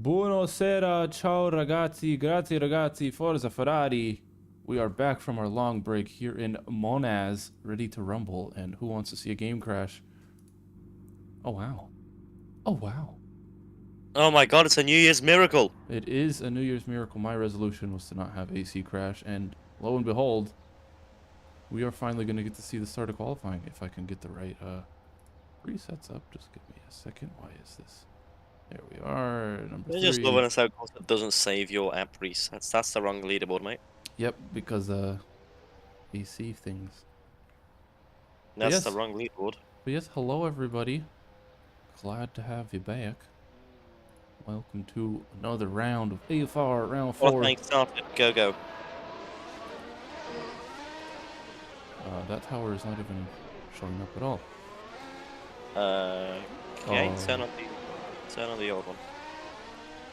Buonasera, ciao ragazzi, grazie ragazzi, forza Ferrari. We are back from our long break here in Monaz, ready to rumble, and who wants to see a game crash? Oh wow. Oh wow. Oh my god, it's a New Year's miracle. It is a New Year's miracle. My resolution was to not have AC crash, and lo and behold, we are finally going to get to see the start of qualifying if I can get the right presets up. Just give me a second. Why is this? There we are, number I just love 3. when it's how it doesn't save your app resets. That's the wrong leaderboard, mate. Yep, because AC things. That's the wrong leaderboard. But yes, hello everybody. Glad to have you back. Welcome to another round of AFR, round 4. Qualifying started. Go, go. That tower is not even showing up at all. Okay, turn on the old one.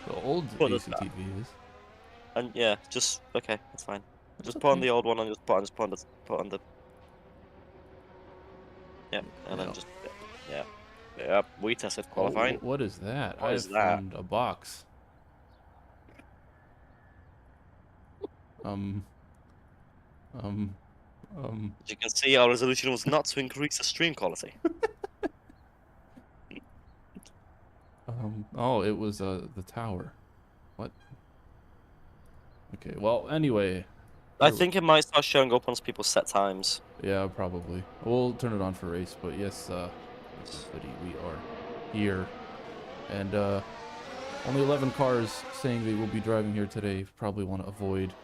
The old ACTV is. And yeah, just okay, that's fine. Just okay. put on the old one and just put on the. Yep, and then just yeah. Yep, we tested qualifying. Oh, what is that? What is that? Found a box. As you can see, our resolution was not to increase the stream quality. Oh, it was the tower. What? Okay, well, anyway. I think it might start showing up once people set times. Yeah, probably. We'll turn it on for race, but yes, everybody, we are here. And only 11 cars saying they will be driving here today. Probably want to avoid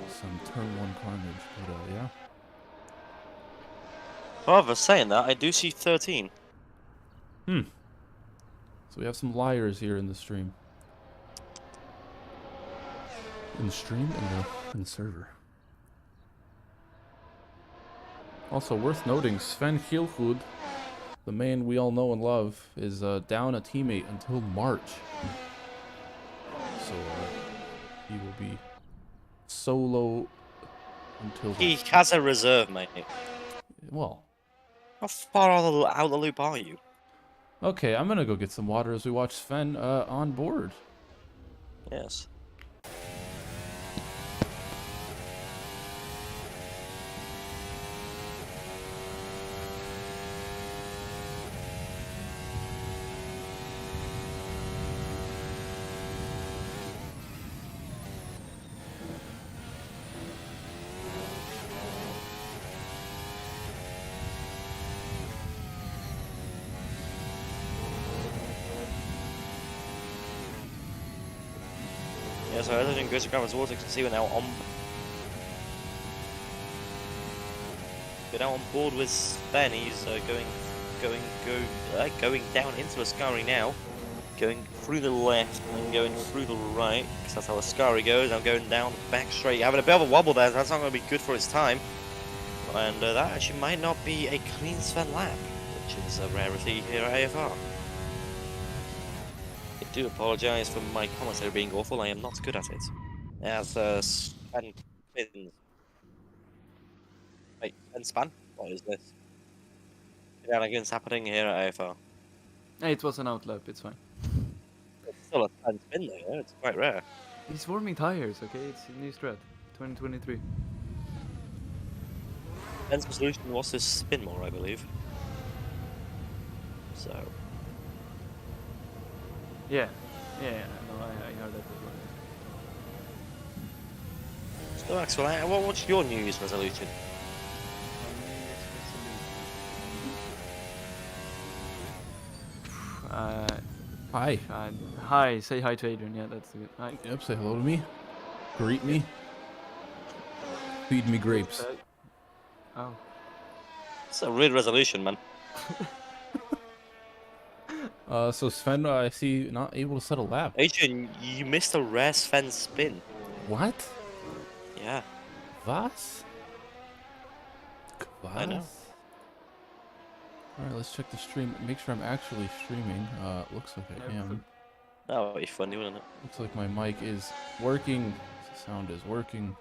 some turn 1 carnage, but yeah. However, saying that, I do see 13. So we have some liars here in the stream. In the stream and in the server. Also worth noting, Sven Hielhud, the man we all know and love, is down a teammate until March. So he will be solo until... He has a reserve, mate. Well... How far out of the loop are you? Okay, I'm gonna go get some water as we watch Sven on board. Yes. Yeah, so everything goes to grab his water. You can see we're now on board with Sven. He's going down into Ascari now, going through the left and then going through the right, because that's how Ascari goes. I'm going down back straight, having a bit of a wobble there. So that's not going to be good for his time, and that actually might not be a clean Sven lap, which is a rarity here at AFR. I do apologise for my commentary being awful. I am not good at it. As Sven spins. Wait, Sven? What is this? Shenanigans happening here at AFR. Hey, it was an outlap, it's fine. It's still a Sven spin though, it's quite rare. He's warming tires, okay? It's a new strat. 2023. Sven's resolution was to spin more, I believe. So. Yeah, no, I heard that as well. So Axel, what's your New Year's resolution? Hi. Hi, say hi to Adrian, yeah, that's good. Hi. Yep, say hello to me. Greet me. Feed me grapes. Oh. It's a weird resolution, man. So Sven, I see not able to set a lap. Adrian, you missed a rare Sven spin. What? Yeah. Was? I know. Alright, let's check the stream. Make sure I'm actually streaming. Looks like I am. That would be funny, wouldn't it? Looks like my mic is working. The sound is working.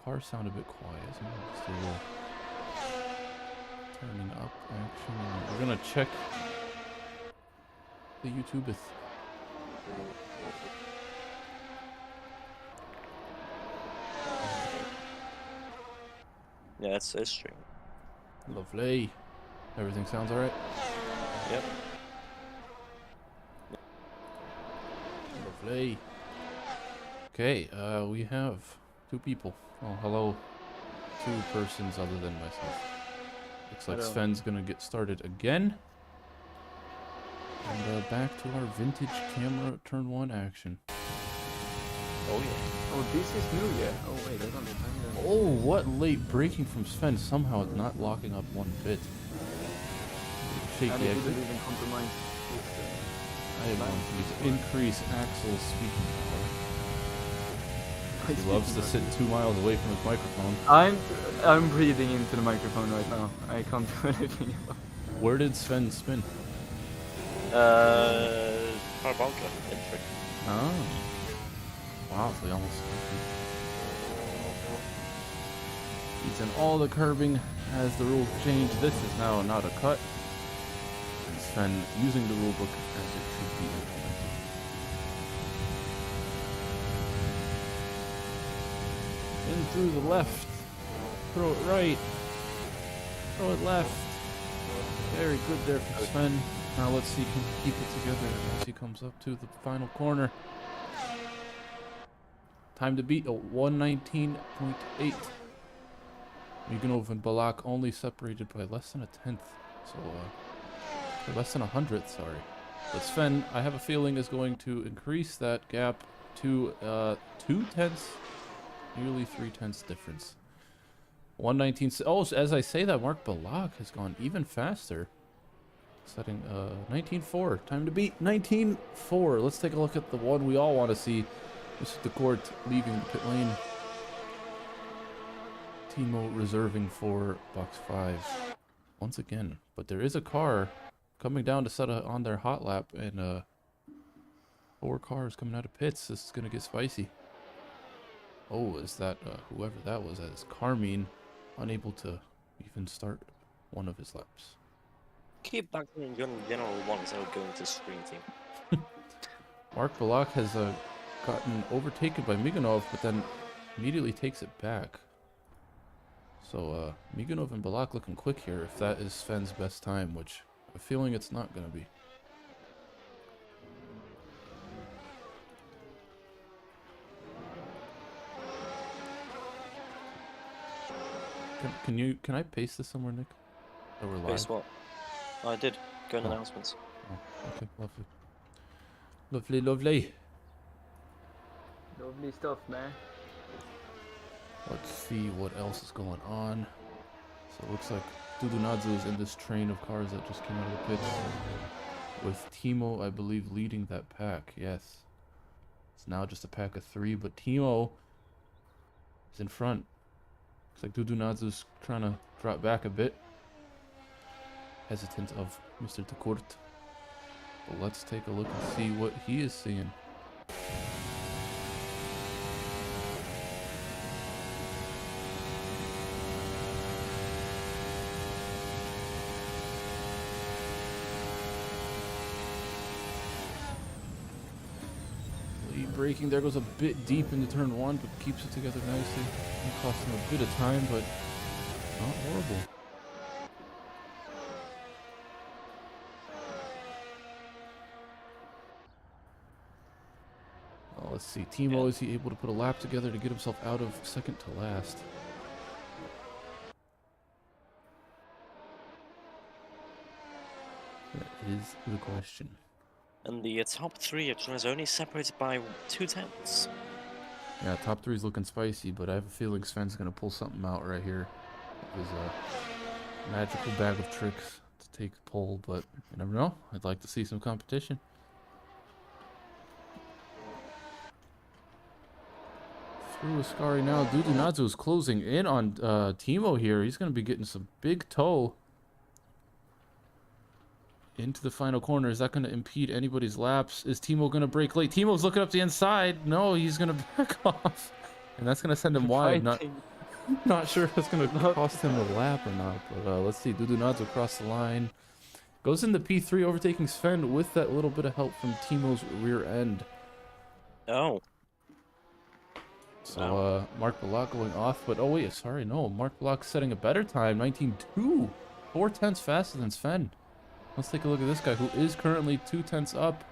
Cars sound a bit quiet. So I'm just a little turning up action. We're gonna check the YouTube Yeah, it's true. Lovely. Everything sounds alright? Yep. Lovely. Okay, we have 2 people. Oh, hello. 2 persons other than myself. Looks like Hello. Sven's gonna get started again. And back to our vintage camera turn 1 action. Oh yeah. Oh, this is new, yeah. Oh wait, I don't know. Oh, what late braking from Sven, somehow not locking up 1 bit. Shaky I didn't exit. even compromise. I have one, please. Increase axle speaking power. He loves to sit 2 miles away from his microphone. I'm breathing into the microphone right now. I can't do anything about it. Where did Sven spin? Carbonca entry. Oh. Wow, they almost... He's in all the curbing as the rules change. This is now not a cut. And Sven using the rulebook as it should be implemented. In through the left. Throw it right. Throw it left. Very good there for Sven. Now let's see if he can keep it together as he comes up to the final corner. Time to beat a 119.8. Migunov and Balak only separated by less than a tenth. So, or less than 100th, sorry. But Sven, I have a feeling, is going to increase that gap to 2 tenths, nearly 3 tenths difference. 119. Oh, as I say that, Mark Balak has gone even faster. Setting 19.4. Time to beat 19.4. Let's take a look at the one we all want to see. Mr. DeCourt leaving the pit lane. Timo reserving for box 5 once again. But there is a car coming down to set on their hot lap, and 4 cars coming out of pits. This is gonna get spicy. Oh, is that whoever that was? That is Carmine, unable to even start one of his laps. Keep back in general one instead of going to screen team. Mark Balak has gotten overtaken by Migunov, but then immediately takes it back. So Migunov and Balak looking quick here, if that is Sven's best time, which I have a feeling it's not going to be. Can I paste this somewhere, Nick? That we're live? Guess what? I did. Go in Oh. announcements. Oh, okay, lovely. Lovely, lovely. Lovely stuff, man. Let's see what else is going on. So it looks like Dudunadze is in this train of cars that just came out of the pits. With Timo, I believe, leading that pack. Yes. It's now just a pack of 3, but Timo is in front. Looks like Dudunadze is trying to drop back a bit. Hesitant of Mr. DeCourt. But let's take a look and see what he is seeing. Braking there, goes a bit deep into turn 1, but keeps it together nicely. It cost him a bit of time, but not horrible. Well, let's see. Timo, is he able to put a lap together to get himself out of second to last? That is the question. And the top 3 is only separated by 2 tenths. Yeah, top 3 is looking spicy, but I have a feeling Sven's going to pull something out right here. His magical bag of tricks to take the pole, but you never know. I'd like to see some competition. Through Ascari now. Dudunadze is closing in on Timo here. He's going to be getting some big toe into the final corner. Is that going to impede anybody's laps? Is Timo going to brake late? Timo's looking up the inside. No, he's going to back off. And that's going to send him wide. Not sure if it's going to cost him a lap or not. But let's see. Dudunadze across the line. Goes into P3, overtaking Sven with that little bit of help from Timo's rear end. Oh. So, Mark Block going off, but oh wait, sorry, no. Mark Block setting a better time, 19.2. 4/10 faster than Sven. Let's take a look at this guy, who is currently 2/10 up.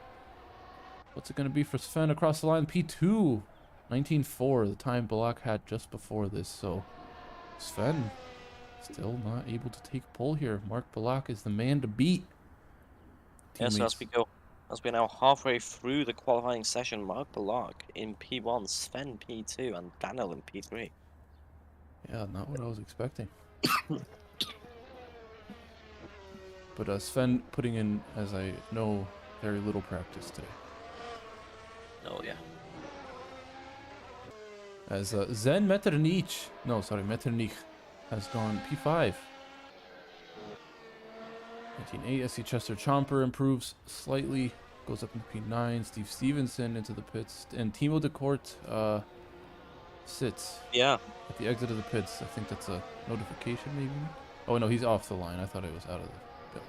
What's it going to be for Sven across the line? P2. 19.4, the time Block had just before this. So, Sven still not able to take pole here. Mark Block is the man to beat. Yeah, so as we're now halfway through the qualifying session, Mark Block in P1, Sven P2, and Daniel in P3. Yeah, not what I was expecting. But Sven putting in, as I know, very little practice today. Oh, yeah. As Zen Metternich, Metternich has gone P5. 19.8, SC Chester Chomper improves slightly, goes up into P9. Steve Stevenson into the pits, and Timo DeCourt sits Yeah. at the exit of the pits. I think that's a notification, maybe? Oh, no, he's off the line. I thought it was out of the pit.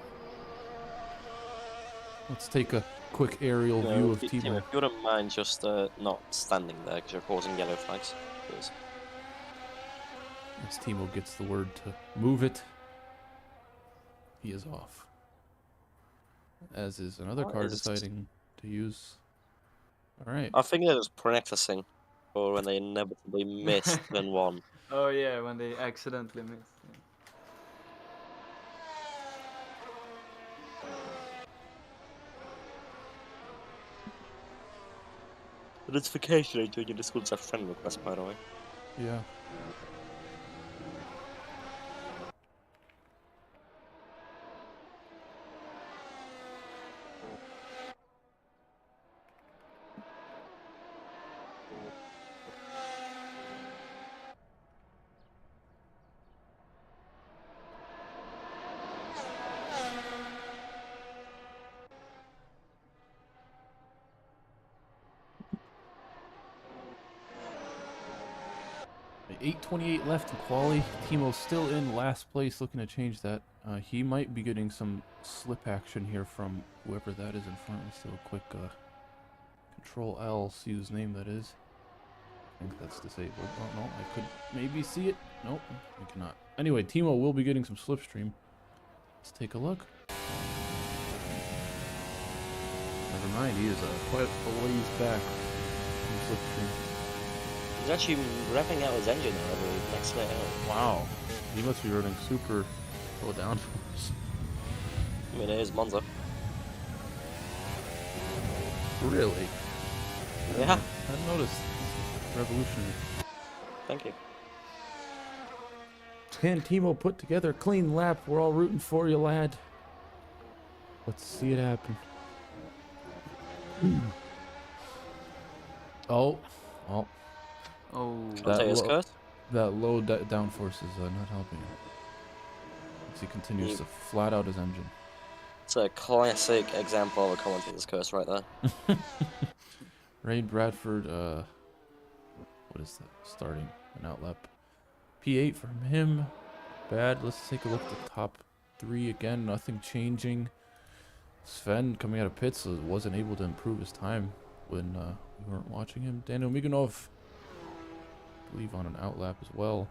Let's take a quick aerial view of Timo. If you wouldn't mind just not standing there because you're causing yellow flags. Please. As Timo gets the word to move it, he is off. As is another car deciding to use. All right. I think they're just practicing for when they inevitably miss then one. Oh yeah, when they accidentally miss. Yeah. The notification doing your Discord's a friend request, by the way. Yeah. .828 left in quali. Timo's still in last place, looking to change that. He might be getting some slip action here from whoever that is in front. Let's do a quick Control L, see whose name that is. I think that's disabled. Oh no, I could maybe see it. Nope, I cannot. Anyway, Timo will be getting some slipstream. Let's take a look. Never mind, he is quite a ways back from slipstream. He's actually revving out his engine now every next layer. Wow, he must be running super low downforce. I mean, it is Monza. Really? Yeah. I hadn't noticed. Revolutionary. Thank you. Can Timo put together a clean lap? We're all rooting for you, lad. Let's see it happen. Oh. Oh. That low downforce is not helping him. As he continues to flat out his engine. It's a classic example of a commentator's curse right there. Ray Bradford, what is that? Starting an outlap. P8 from him. Bad. Let's take a look at the top three again. Nothing changing. Sven coming out of pits wasn't able to improve his time when we weren't watching him. Daniel Migunov, I believe, on an outlap as well.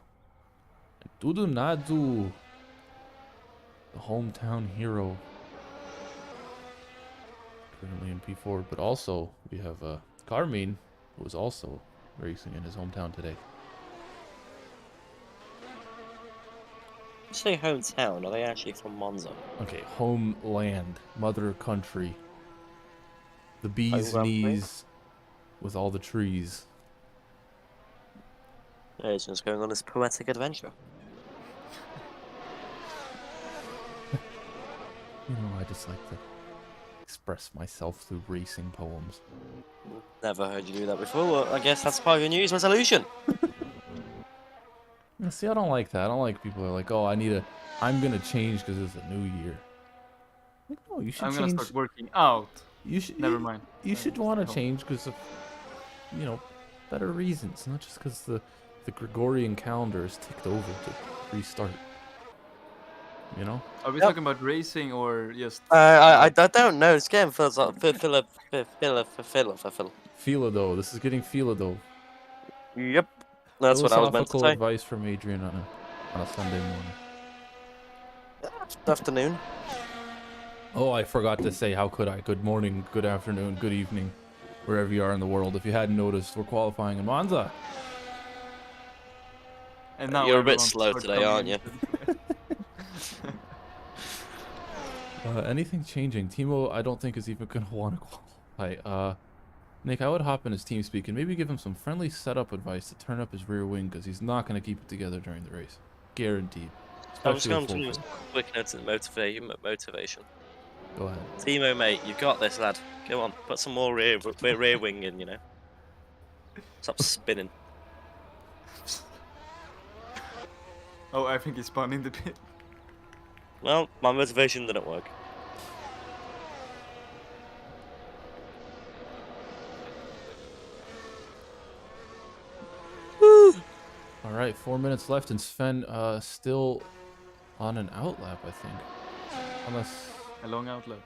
And Dudu Nadu, the hometown hero, currently in P4. But also we have Carmine, who was also racing in his hometown today. You say hometown, are they actually from Monza? Okay, homeland, mother country. The bee's knees with all the trees. Yeah, he's just going on this poetic adventure. You know, I just like to express myself through racing poems. Never heard you do that before. Well, I guess that's part of your New Year's resolution. See, I don't like that. I don't like people who are like, oh, I'm gonna change because it's a new year. Like, no, you should change. I'm gonna start working out. You should. Never mind. You should want to change because of, you know, better reasons, not just because the Gregorian calendar is ticked over to restart. You know? Are we Yep. talking about racing or just? I don't know. This game feels like filler. Fila though. This is getting fila though. Yep. That's what I was meant to Philosophical say. advice from Adrian on a Sunday morning. Afternoon. Oh, I forgot to say, how could I? Good morning, good afternoon, good evening, wherever you are in the world. If you hadn't noticed, we're qualifying in Monza. And now You're a bit everyone slow starts today, coming aren't you? Anything changing? Timo, I don't think is even going to want to qualify. Nick, I would hop in his team speak and maybe give him some friendly setup advice to turn up his rear wing because he's not going to keep it together during the race. Guaranteed. I'm just Especially going with to full use field. quick notes and motivation. Go ahead. Timo, mate, you've got this, lad. Go on, put some more rear wing in, you know. Stop spinning. Oh, I think he spun in the pit. Well, my motivation didn't work. All right, 4 minutes left, and Sven still on an outlap, I think. Unless, A long outlap.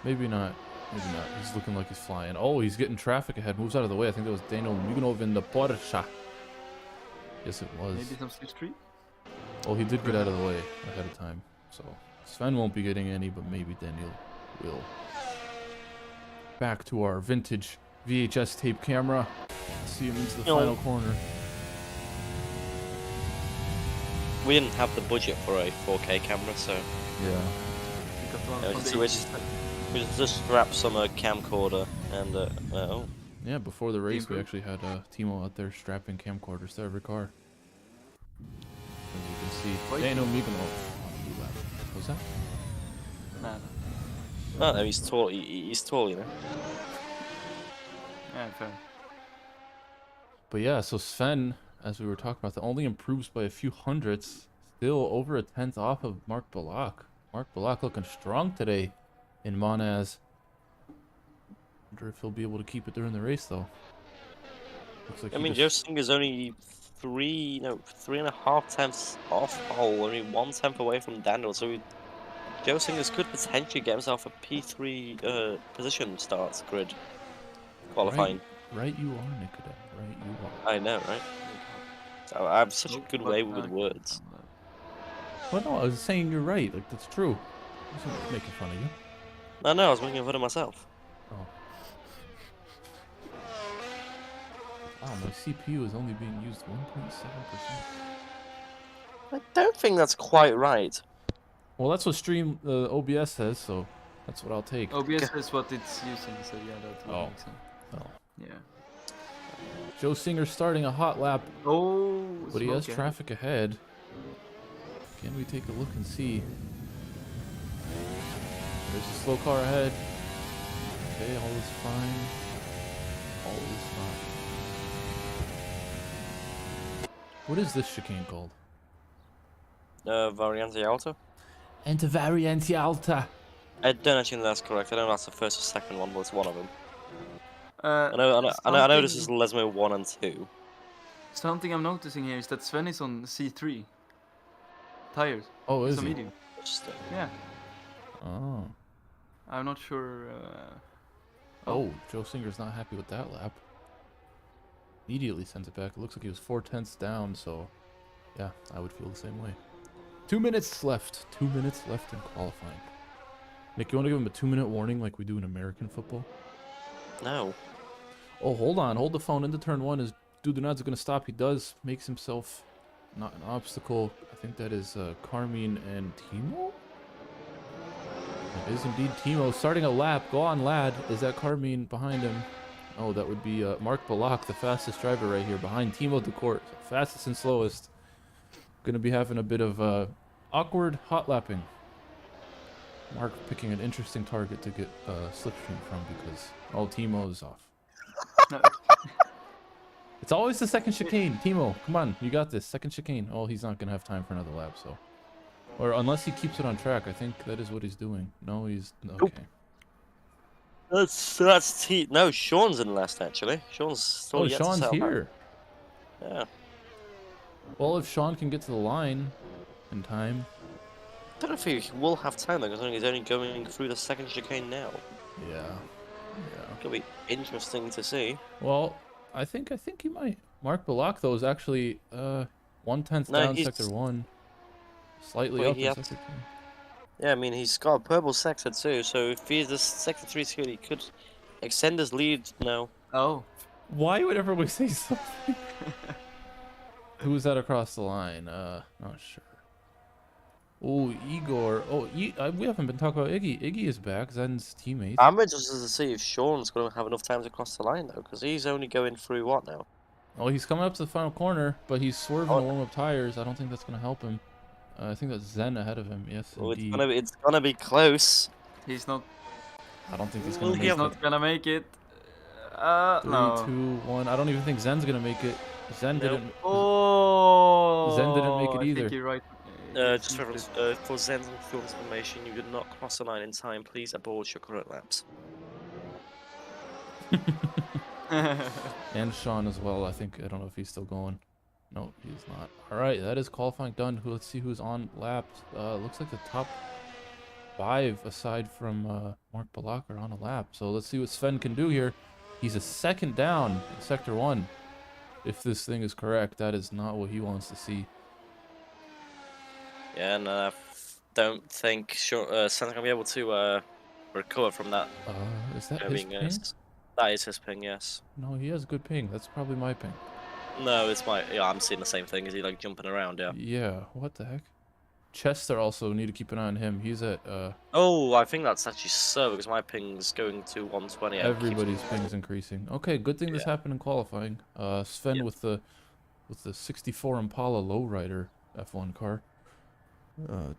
maybe not. Maybe not. He's looking like he's flying. Oh, he's getting traffic ahead. Moves out of the way. I think that was Daniel Muganov in the Porsche. Yes, it was. Maybe some slipstream. Oh, he did get out of the way ahead of time. So Sven won't be getting any, but maybe Daniel will. Back to our vintage VHS tape camera. See him into the final corner. We didn't have the budget for a 4K camera, so Yeah. We got one we from the just strap some camcorder and oh, Yeah, before the race, we Team actually had Timo out there strapping camcorders to every car. As you can see, Wait. Daniel Muganov on the lap. What was that? Nah. no, he's tall. He's tall, you know. Yeah, fair. But yeah, so Sven, as we were talking about, only improves by a few hundredths. Still over a tenth off of Mark Balak. Mark Balak looking strong today in Monaz. Wonder if he'll be able to keep it during the race, though. Looks like I he mean, Joe Singer's only 3.5 tenths off pole, only 1/10 away from Daniel, so Joe Singers could potentially get himself a P3 position starts grid qualifying. Right you are, Nicodem. Right you are. I know, right? So I have such a good But, way with words. Well, no, I was saying you're right. Like, that's true. I wasn't making fun of you. I know, I was making fun of myself. Oh. Wow, my CPU is only being used 1.7%. I don't think that's quite right. Well, that's what Stream OBS says, so that's what I'll take. OBS is what it's using, so yeah, that would Oh. make sense. Oh. Yeah. Joe Singer starting a hot lap, Oh, but he has smoke, traffic ahead. Can we take a look and see? There's a slow car ahead. Okay, all is fine. All is fine. What is this chicane called? Variante Alta? Enter Variante Alta. I don't actually think that's correct. I don't know if that's the first or second one, but it's one of them. Uh, I know this is something- Lesmo 1 and 2. Something I'm noticing here is that Sven is on C3 tires. Oh, is It's a he? medium. Interesting. Yeah. Oh. I'm not sure. Oh, Joe Singer's not happy with that lap. Immediately sends it back. It looks like he was 4/10 down, so yeah, I would feel the same way. 2 minutes left. 2 minutes left in qualifying. Nick, you want to give him a 2-minute warning like we do in American football? No. Oh, hold on. Hold the phone into turn one. Is Dudonadze going to stop? He does. Makes himself not an obstacle. I think that is Carmine and Timo? It is indeed Timo starting a lap. Go on, lad. Is that Carmine behind him? Oh, that would be Mark Balak, the fastest driver right here, behind Timo Decourt. Fastest and slowest. Going to be having a bit of awkward hot lapping. Mark picking an interesting target to get slipstream from because, oh, Timo is off. No. It's always the second chicane. Timo, come on. You got this. Second chicane. Oh, he's not going to have time for another lap, so. Or unless he keeps it on track. I think that is what he's doing. No, he's... Okay. That's no, Sean's in last actually. Sean's still Oh, yet to Sean's settle down. here. Yeah. Well, if Sean can get to the line in time. don't know if he will have time though, considering he's only going through the second chicane now. Yeah. Could be interesting to see. Well, I think he might. Mark Balak though is actually 1/10 No, down he's. sector 1, slightly Well, up he in has. sector 2. Yeah, I mean he's got a purple sector too, so if he's the sector 3 security, he could extend his lead now. Oh. Why would everybody say something? Who's that across the line? Not sure. Oh, Igor. Oh, we haven't been talking about Iggy. Iggy is back, Zen's teammate. I'm interested to see if Sean's going to have enough time to cross the line though, because he's only going through what now? Oh, he's coming up to the final corner, but he's swerving Oh, to warm up tires. I don't think that's going to help him. I think that's Zen ahead of him. Yes, well, indeed. it's gonna be close. He's not. I don't think he's Will going to he make He's have- it. not gonna make it. 3, No. 2, 1. I don't even think Zen's going to make it. Zen Nope. didn't. Oh. Zen didn't make it I either. think you're right. Just for Zen's and Phil's information, you did not cross the line in time. Please abort your current laps. And Sean as well. I don't know if he's still going. No, he's not. All right, that is qualifying done. Let's see who's on laps. Looks like the top 5 aside from Mark Balak are on a lap. So let's see what Sven can do here. He's a second down in sector 1. If this thing is correct, that is not what he wants to see. Yeah, and I don't think Sven's gonna be able to recover from that. Is that his Being ping? that is his ping, yes. No, he has good ping. That's probably my ping. No, it's my. Yeah, I'm seeing the same thing. Is he like jumping around? Yeah. Yeah, what the heck? Chester also need to keep an eye on him. He's at Oh, I think that's actually so because my ping's going to 120. and it keeps- everybody's ping is increasing. Okay, good thing this Yeah. happened in qualifying. Sven Yeah. with the 64 Impala lowrider F1 car.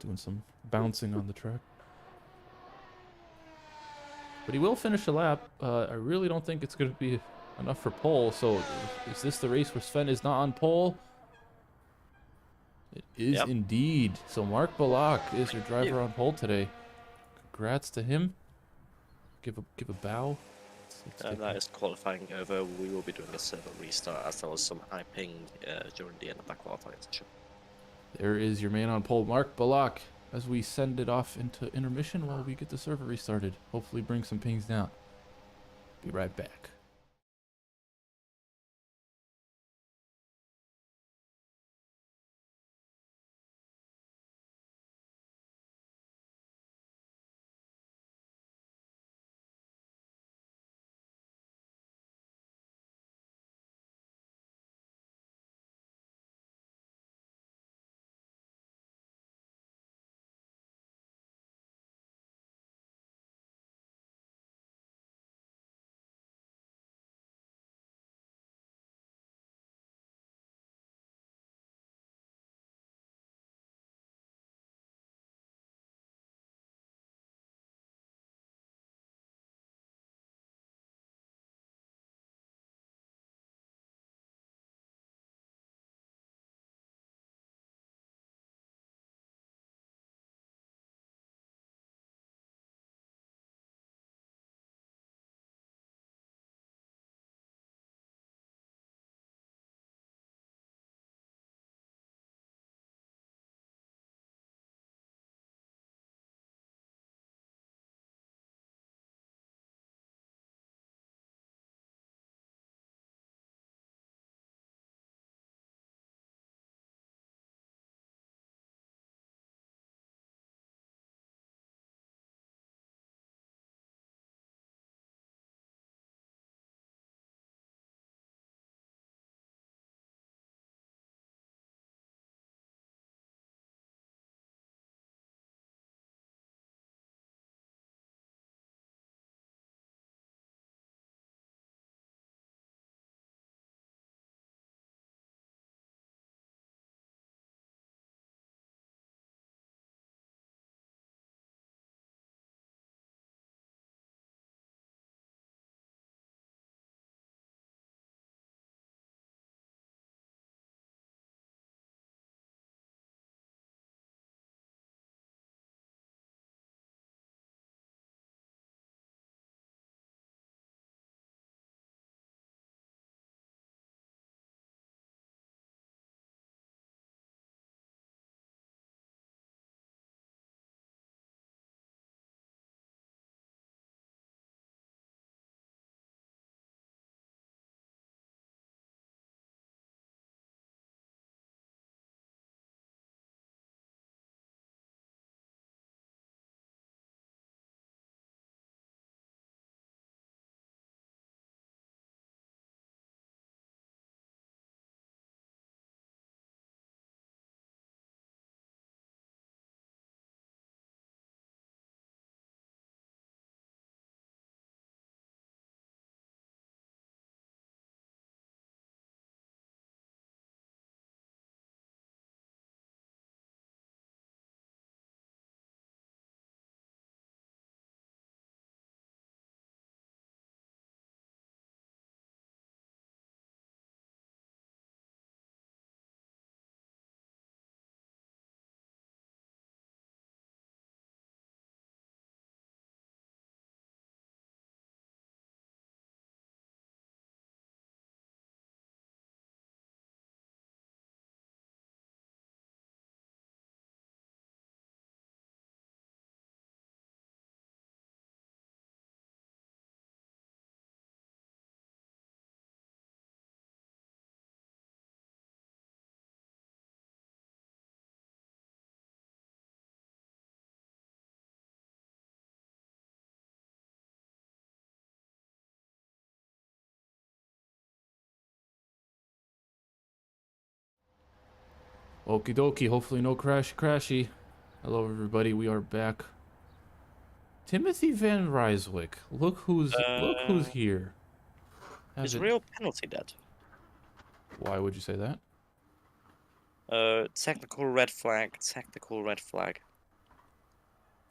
Doing some bouncing on the track. But he will finish a lap. I really don't think it's going to be enough for pole. So is this the race where Sven is not on pole? It is Yep. indeed. So Mark Balak is your driver on pole today. Congrats to him. Give a bow. Let's And get that is qualifying over. We will be doing a server restart as there was some high ping during the end of that qualifying session. There is your man on pole, Mark Balak, as we send it off into intermission while we get the server restarted. Hopefully bring some pings down. Be right back. Okie dokie. Hopefully no crashy. Hello everybody. We are back. Timothy Van Ryswick. Look who's here. Is Haven't. real penalty dead? Why would you say that? Technical red flag. Technical red flag.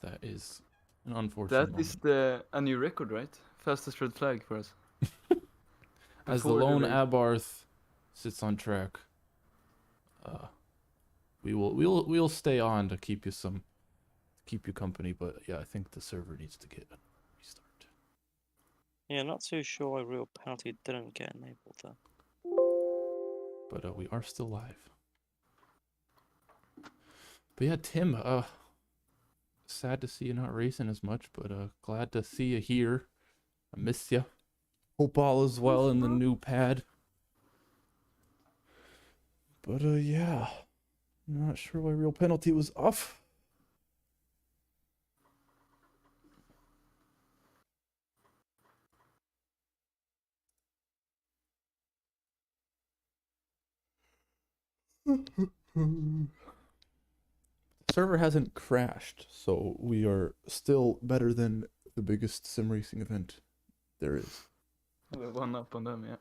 That is an unfortunate That is moment. a new record, right? Fastest red flag for us. As the Before lone race. Abarth sits on track, we'll stay on to keep you company. But yeah, I think the server needs to get a restart. Yeah, not too sure why real penalty didn't get enabled there. But we are still live. But yeah, Tim, sad to see you not racing as much, but glad to see you here. I missed you. Hope all is well in the new pad. But yeah, I'm not sure why real penalty was off. Server hasn't crashed, so we are still better than the biggest sim racing event there is. We're one up on them, yeah.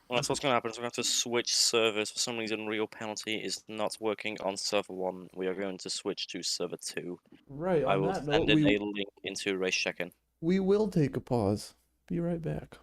Well, that's what's going to happen. Is we're going to have to switch servers. For some reason, real penalty is not working on server 1. We are going to switch to server 2. Right, I on will that note, send in a link into race check-in. we will take a pause. Be right back.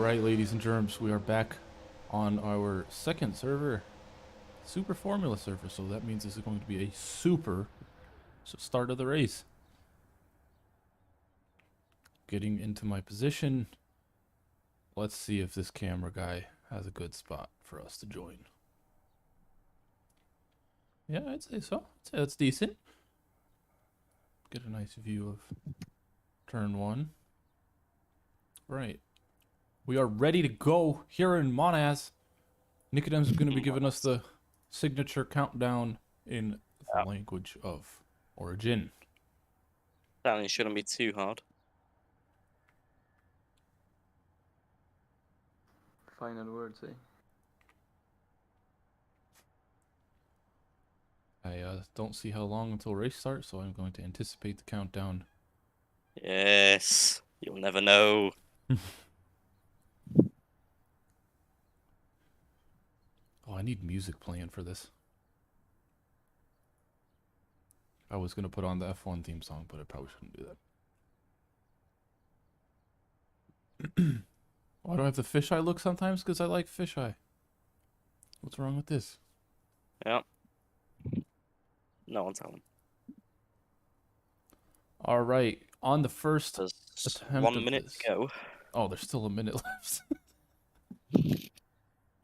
Alright, ladies and germs, we are back on our second server, Super Formula server, so that means this is going to be a super start of the race. Getting into my position. Let's see if this camera guy has a good spot for us to join. Yeah, I'd say so. I'd say that's decent. Get a nice view of turn one. Right. We are ready to go here in Monaz. Nicodemus is going to be giving us the signature countdown in the language of origin. That shouldn't be too hard. Final words, eh? I don't see how long until race starts, so I'm going to anticipate the countdown. Yes, you'll never know. Oh, I need music playing for this. I was going to put on the F1 theme song, but I probably shouldn't do that. Why do I have the fisheye look sometimes? Because I like fisheye. What's wrong with this? Yeah. No one's telling. All right. On the first There's attempt 1 of minute this. to go. Oh, there's still a minute left.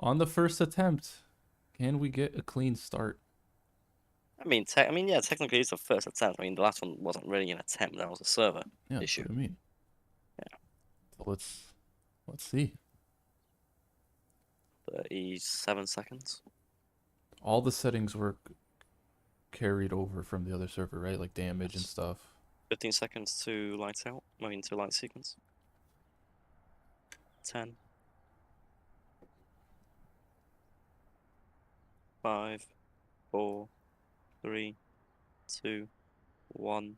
On the first attempt, can we get a clean start? I mean, yeah, technically it's the first attempt. I mean, the last one wasn't really an attempt. That was a server Yeah, issue. that's what I mean. Yeah. So let's see. 37 seconds. All the settings were carried over from the other server, right? Like damage and stuff. 15 seconds to light out. I mean, to light sequence. 10. 5, 4, 3, 2, 1.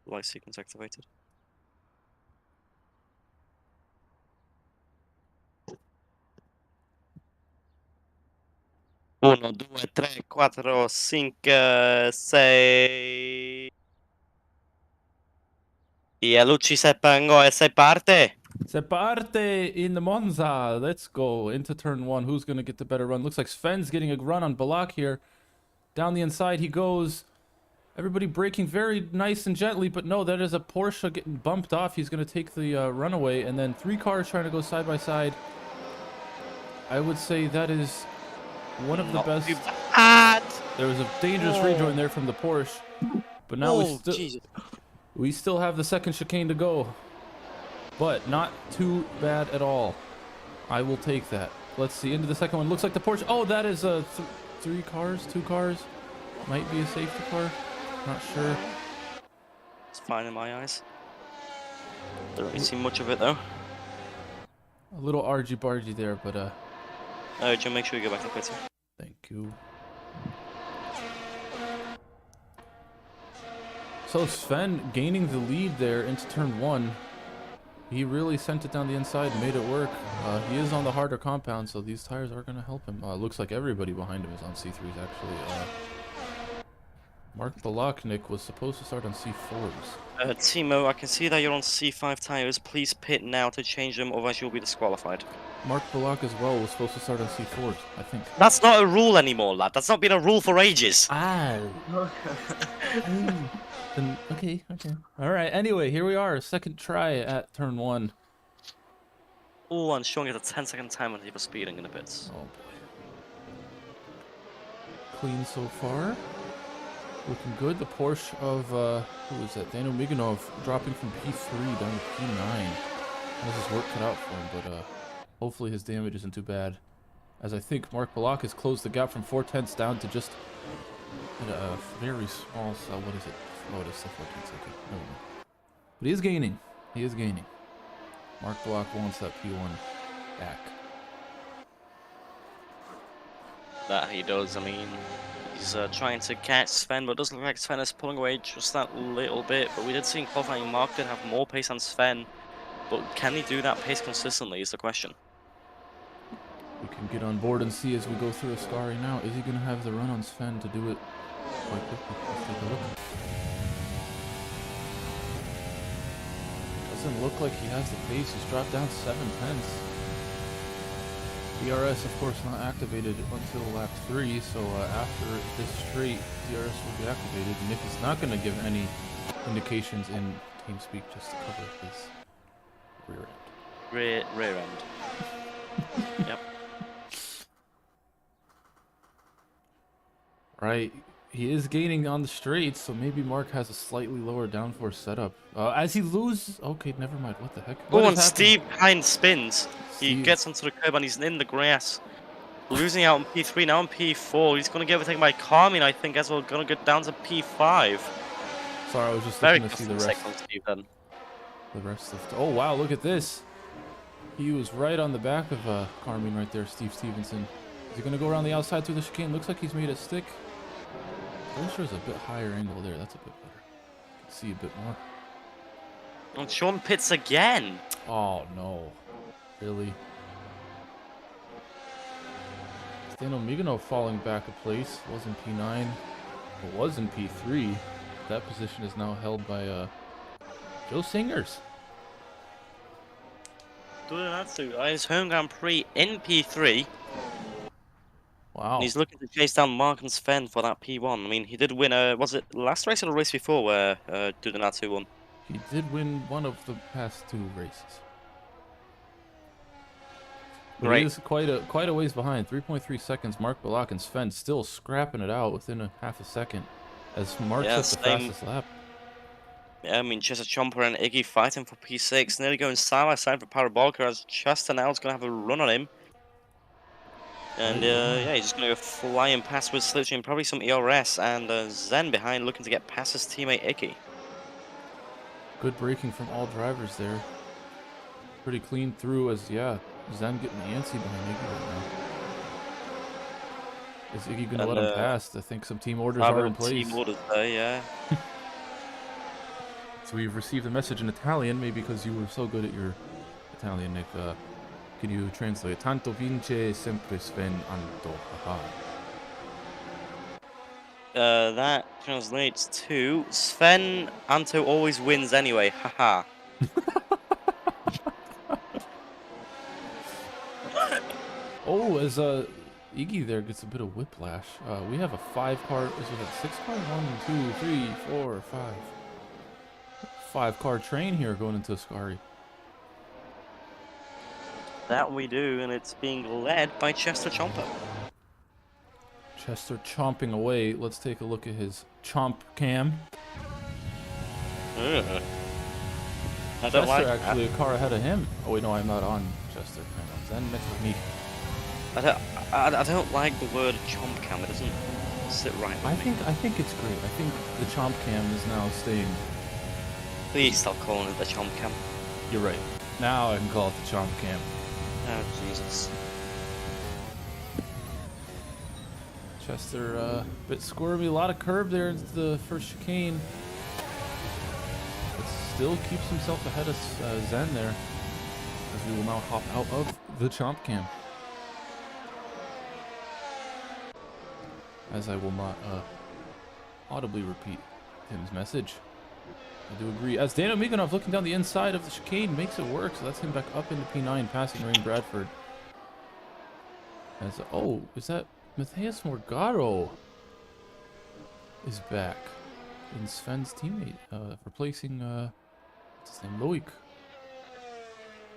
Light sequence activated. Uno, due, tre, quattro, cinque, sei. E a luci se pango e se parte. Se parte in the Monza. Let's go into turn one. Who's going to get the better run? Looks like Sven's getting a run on Balak here. Down the inside he goes. Everybody braking very nice and gently, but no, that is a Porsche getting bumped off. He's going to take the runaway, and then 3 cars trying to go side by side. I would say that is one of the best. There was a dangerous rejoin there from the Porsche, but now we still have the second chicane to go, but not too bad at all. I will take that. Let's see, into the second one. Looks like the Porsche. Oh, that is 2 cars. Might be a safety car. Not sure. It's fine in my eyes. Don't really see much of it though. A little argy-bargy there, but Joe, make sure you go back to the pits. thank you. So Sven gaining the lead there into turn one. He really sent it down the inside and made it work. He is on the harder compound, so these tires are going to help him. Looks like everybody behind him is on C3s, actually. Mark Balaknik was supposed to start on C4s. Timo, I can see that you're on C5 tires. Please pit now to change them, otherwise you'll be disqualified. Mark Balak as well was supposed to start on C4s, I think. That's not a rule anymore, lad. That's not been a rule for ages. Ah. Okay. All right. Anyway, here we are. Second try at turn one. Oh, and showing it a 10-second time when he was speeding in the pits. Oh boy. Clean so far. Looking good. The Porsche of who is that? Daniel Miganov dropping from P3 down to P9. Has his work cut out for him, but hopefully his damage isn't too bad. As I think Mark Balak has closed the gap from 4/10 down to just a very small cell. What is it? Oh, it is still 14 seconds. No. But he is gaining. He is gaining. Mark Balak wants that P1 back. That he does. I mean, he's trying to catch Sven, but it doesn't look like Sven is pulling away just that little bit. But we did see in qualifying Mark did have more pace than Sven. But can he do that pace consistently is the question. We can get on board and see as we go through Ascari now. Is he going to have the run on Sven to do it quite quickly? Let's take a look. Doesn't look like he has the pace. He's dropped down 7/10. DRS, of course, not activated until lap 3, so after this straight, DRS will be activated. Nick is not going to give any indications in TeamSpeak just to cover his rear end. Rear end. Yep. Right, he is gaining on the straights, so maybe Mark has a slightly lower downforce setup. As he loses, okay, never mind. What the heck? Oh, and Steve behind spins. He Steve. gets onto the curb and he's in the grass. Losing out on P3, now on P4. He's going to get overtaken by Carmine, I think, as well. Going to get down to P5. Sorry, I was just Very looking to see the close rest. second, Steve, then. The rest of. Oh wow, look at this. He was right on the back of Carmine right there, Steve Stevenson. Is he going to go around the outside through the chicane? Looks like he's made it stick. I'm sure there's a bit higher angle there. That's a bit better. Can see a bit more. And Sean pits again. Oh no. Really? Stano Migano falling back a place. Was in P9. It was in P3. That position is now held by Joe Singers. Duranatsu on his home Grand Prix in P3. Wow. And he's looking to chase down Mark and Sven for that P1. I mean, he did win was it last race or the race before where Duranatsu won? He did win one of the past 2 races. But Right. he is quite a ways behind. 3.3 seconds. Mark Balak and Sven still scrapping it out within a half a second. As Mark Yeah, took the fastest lap. Yeah, I mean, Chester Chomper and Iggy fighting for P6. Nearly going side by side for Parabolica as Chester now is going to have a run on him. And yeah, he's just going to go flying past with Slipstream, probably some ERS, and Zen behind looking to get past his teammate Iggy. Good braking from all drivers there. Pretty clean through as, yeah, Zen getting antsy behind Iggy right now. Is Iggy going to let him pass? I think some team orders are in place. Team orders there, yeah. So we've received a message in Italian, maybe because you were so good at your Italian, Nick. Can you translate? Tanto vince sempre Sven Anto. Haha. That translates to Sven Anto always wins anyway. Haha. Oh, as Iggy there gets a bit of whiplash. We have a 5-car. Is it a 6-car? 1, 2, 3, 4, 5. 5-car train here going into Ascari. That we do, and it's being led by Chester Chomper. Chester chomping away. Let's take a look at his chomp cam. I don't Chester like actually a car ahead of him. Oh wait, no, I'm not on Chester. I'm on Zen next to me. I don't like the word chomp cam. It doesn't sit right with me. I think it's great. I think the chomp cam is now staying. Please stop calling it the chomp cam. You're right. Now I can call it the chomp cam. Oh Jesus. Chester, a bit squirmy, a lot of curb there into the first chicane. But still keeps himself ahead of Zen there. As we will now hop out of the chomp cam. As I will not audibly repeat Tim's message. I do agree. As Dano Miganov looking down the inside of the chicane makes it work, so that's him back up into P9, passing Rain Bradford. As oh, is that Matthias Morgado is back in Sven's teammate, replacing what's his name, Loic.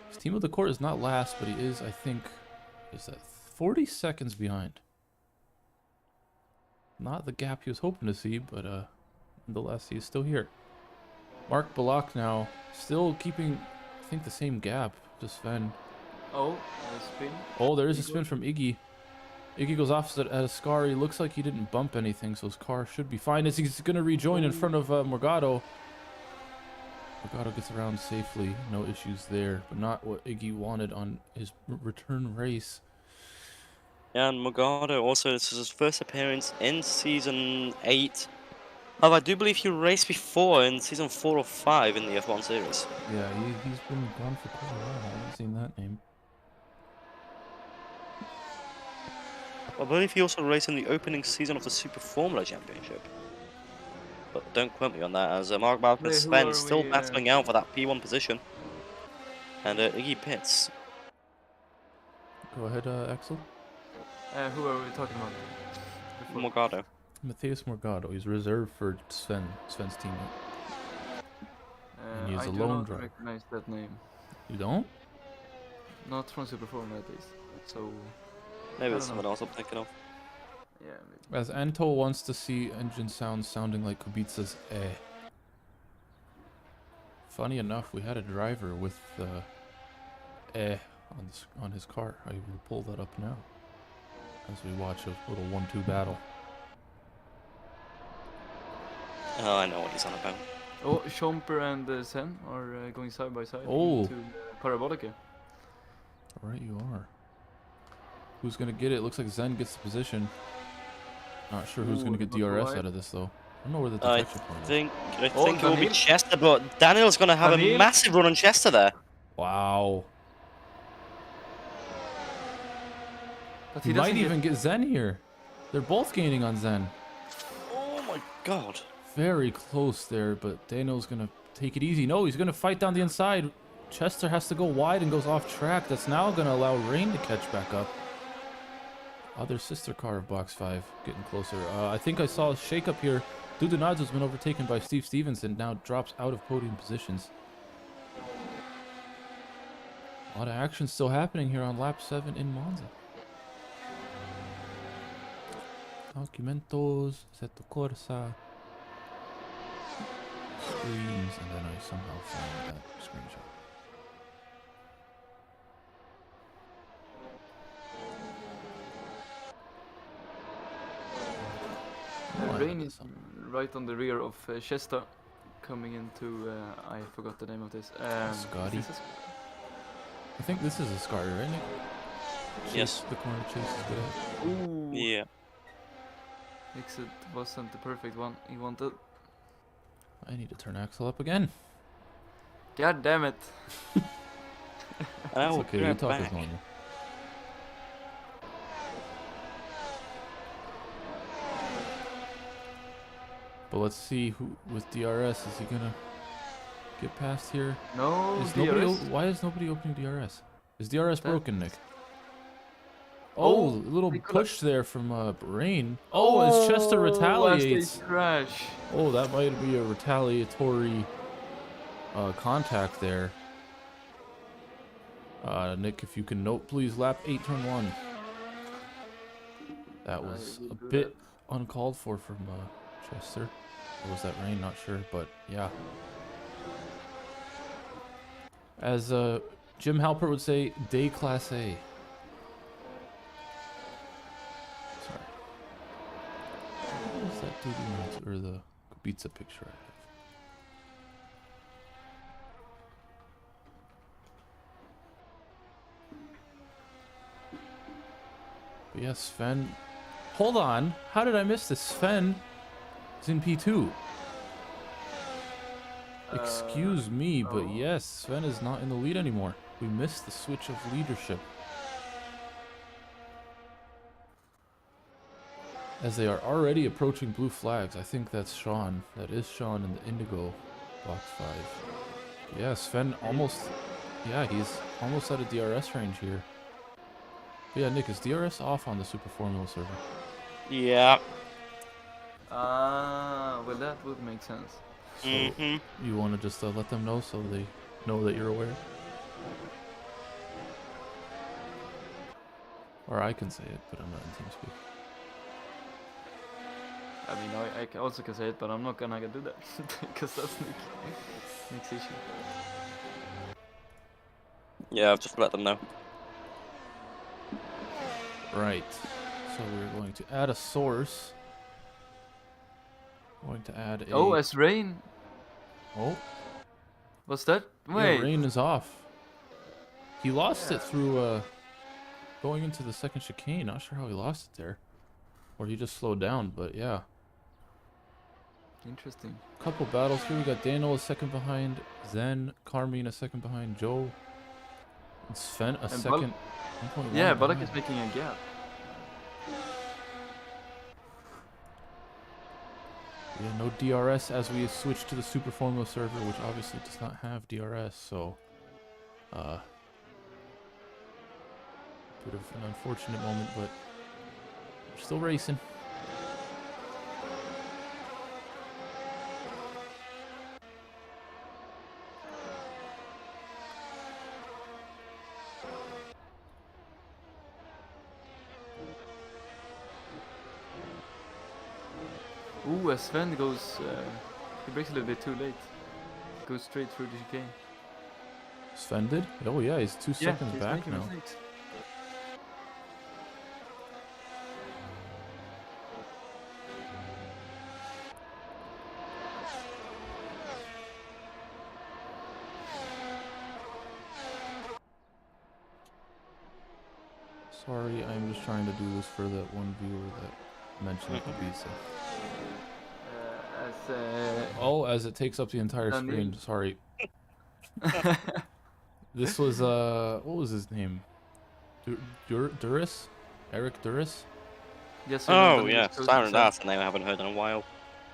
His team of the court is not last, but he is, I think, is that 40 seconds behind. Not the gap he was hoping to see, but nonetheless, he is still here. Mark Balak now still keeping, I think, the same gap to Sven. Oh, a spin. Oh, there is a spin from Iggy. Iggy goes off at Ascari. Looks like he didn't bump anything, so his car should be fine as he's going to rejoin in front of Morgado. Morgado gets around safely. No issues there, but not what Iggy wanted on his return race. Yeah, and Morgado also, this is his first appearance in Season 8. Oh, I do believe he raced before in Season 4 or 5 in the F1 series. Yeah, he's been gone for quite a while. I haven't seen that name. I believe he also raced in the opening season of the Super Formula Championship. But don't quote me on that, as Mark Balak and Wait, who Sven are still we, battling out for that P1 position. And Iggy pits. Go ahead, Axel. Who are we talking about? Before? Morgado. Matthias Morgado. He's reserved for Sven's teammate. And he is I a do lone not driver. recognize that name. You don't? Not from Super Formula at least. So, Maybe I it's don't someone else I'm thinking of. yeah, maybe. As Anto wants to see engine sounds sounding like Kubica's eh. Funny enough, we had a driver with eh on his car. I will pull that up now as we watch a little 1-2 battle. Oh, I know what he's on about. Oh, Schomper and Sen are going side by side Oh. into Parabolica. Right, you are. Who's gonna get it? Looks like Zen gets the position. Not sure who's Ooh, gonna get not DRS wide. out of this though. I don't know where the I detection point is. I Oh, think it will be Daniel. Chester, but Daniel's going to have a Daniel. massive run on Chester there. Wow. But He he might doesn't even get Zen here. They're both gaining on Zen. Oh my god. Very close there, but Dano's gonna take it easy. No, he's gonna fight down the inside. Chester has to go wide and goes off track. That's now gonna allow Rain to catch back up. Other sister car of box 5 getting closer. I think I saw a shake up here. Dudenadze has been overtaken by Steve Stevenson. Now drops out of podium positions. A lot of action still happening here on lap 7 in Monza. Documentos, Assetto Corsa. Screens, and then I somehow find that screenshot. Oh, I Rain got is this one. right on the rear of Chesta, coming into, I forgot the name of this. Scotty. this is- I think this is a Scotty, right, Nick? Yes. The corner chase is good. Ooh, Yeah. exit wasn't the perfect one he wanted. I need to turn Axel up again. God damn it. Oh, It's okay, you talk as normal. But let's see who with DRS is he gonna get past here? No, Is nobody DRS. why is nobody opening DRS? Is DRS That- broken, Nick? Oh, Oh, a little they coulda- push there from Rain. Oh, as Chester retaliates. As they crash. Oh, that might be a retaliatory contact there. Nick, if you can note, please, lap 8, turn 1. That was will a do bit uncalled for from Chester. Or was that Rain? Not sure, but yeah. As Jim Halpert would say, day class A. Sorry. What was that dude or the Kubica picture I have? But yes, Sven. Hold on. How did I miss this? Sven is in P2. Excuse me, but oh. yes, Sven is not in the lead anymore. We missed the switch of leadership. As they are already approaching blue flags. I think that's Sean. That is Sean in the Indigo box 5. Yeah, Sven almost... Yeah, he's almost out of DRS range here. But yeah, Nick, is DRS off on the Super Formula server? Yeah. Well, that would make sense. So Mm-hmm. you want to just let them know so they know that you're aware? Or I can say it, but I'm not in TeamSpeak. I mean, I also can say it, but I'm not gonna do that because that's Nick's issue. Yeah, I've just let them know. Right. So we're going to add a source. Going to add a... Oh, as Rain. Oh, What's that? yeah, Wait. Rain is off. He lost it through going into the second chicane. Not sure how he lost it there. Or he just slowed down, but yeah. Interesting. Couple battles here. We got Daniel a second behind Zen, Carmine a second behind Joe, and Sven a And second. 1.1 Yeah, Balak behind. is making a gap. Yeah, no DRS as we switch to the Super Formula server, which obviously does not have DRS. So, Bit of an unfortunate moment, but we're still racing. Ooh, as Sven goes, he breaks a little bit too late. Goes straight through the chicane. Sven did? Oh yeah, he's 2 seconds he's back making now. mistakes. Sorry, I'm just trying to do this for that one viewer that mentioned Ibiza. Oh, as it takes up the entire screen. Sorry. This was what was his name? Duris? Eric Duris? Yes, Oh yeah, Siren, that's a name I haven't heard in a while.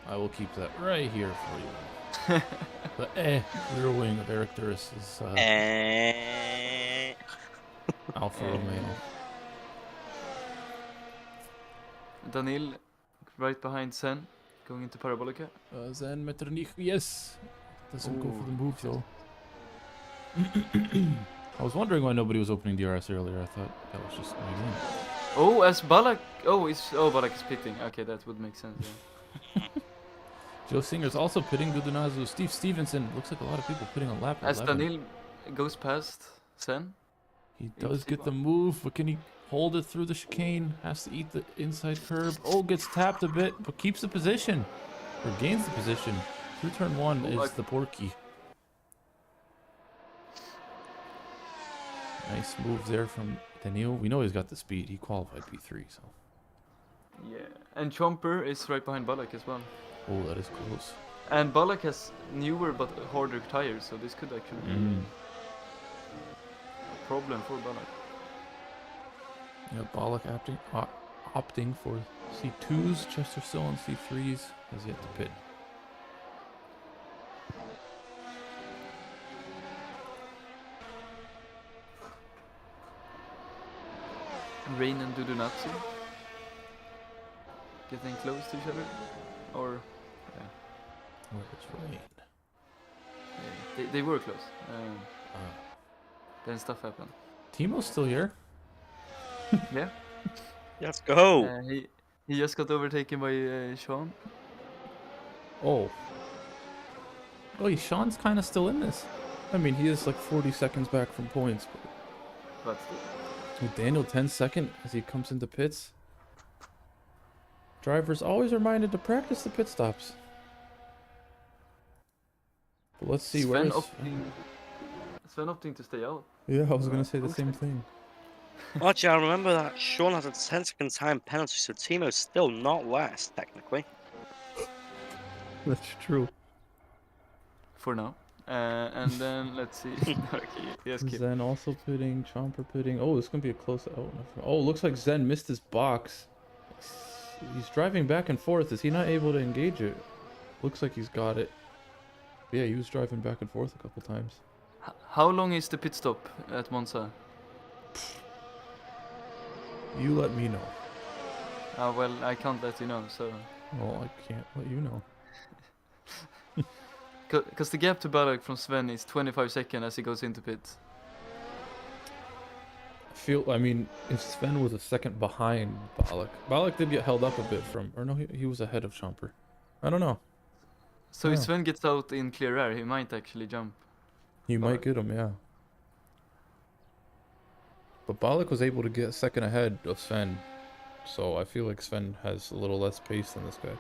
I will keep that right here for you. The rear wing of Eric Duris is Alfa Romeo. Daniel, right behind Sen, going into Parabolica. Zen Metternich, yes. Doesn't go for the move though. I was wondering why nobody was opening DRS earlier. I thought that was just my game. Oh, as Balak. Balak is pitting. Okay, that would make sense. Yeah. Joe Singer's also pitting Dudunazu. Steve Stevenson. Looks like a lot of people pitting on lap 11. As Daniel goes past Sen. He does get the move, but can he hold it through the chicane? Has to eat the inside curb. Oh, gets tapped a bit, but keeps the position. Or gains the position. Through turn 1 is the Porky. Nice move there from Daniel. We know he's got the speed. He qualified P3, so. Yeah. And Chomper is right behind Balak as well. Oh, that is close. And Balak has newer but harder tires, so this could actually be a problem for Balak. Yeah, Balak opting for C2s. Chester still on C3s. Has yet to pit. Rain and Dudunatsu getting close to each other, or Where's Rain? yeah, they were close. Then stuff happened. Timo's still here. Yeah. Let's go. He just got overtaken by Sean. Oh, Sean's kind of still in this. I mean, he is like 40 seconds back from points. But With Daniel 10 second as he comes into pits. Drivers always reminded to practice the pit stops. But let's see where Sven opting to stay out. Yeah, I was gonna say the same thing. Watch out, remember that Sean has a 10-second time penalty, so Timo's still not last, technically. That's true. For now. And then let's see. Okay, yes, keep. Zen also pitting, Chomper pitting. Oh, this is gonna be a close out. Oh, looks like Zen missed his box. He's driving back and forth. Is he not able to engage it? Looks like he's got it. Yeah, he was driving back and forth a couple times. How long is the pit stop at Monza? You let me know. Well, I can't let you know, so. Well, I can't let you know. Because the gap to Balak from Sven is 25 seconds as he goes into pit. I mean, if Sven was a second behind Balak did get held up a bit from, or no, he was ahead of Chomper. I don't know. So if Sven gets out in clear air, he might actually jump. You might get him, yeah. But Balak was able to get a second ahead of Sven, so I feel like Sven has a little less pace than this guy.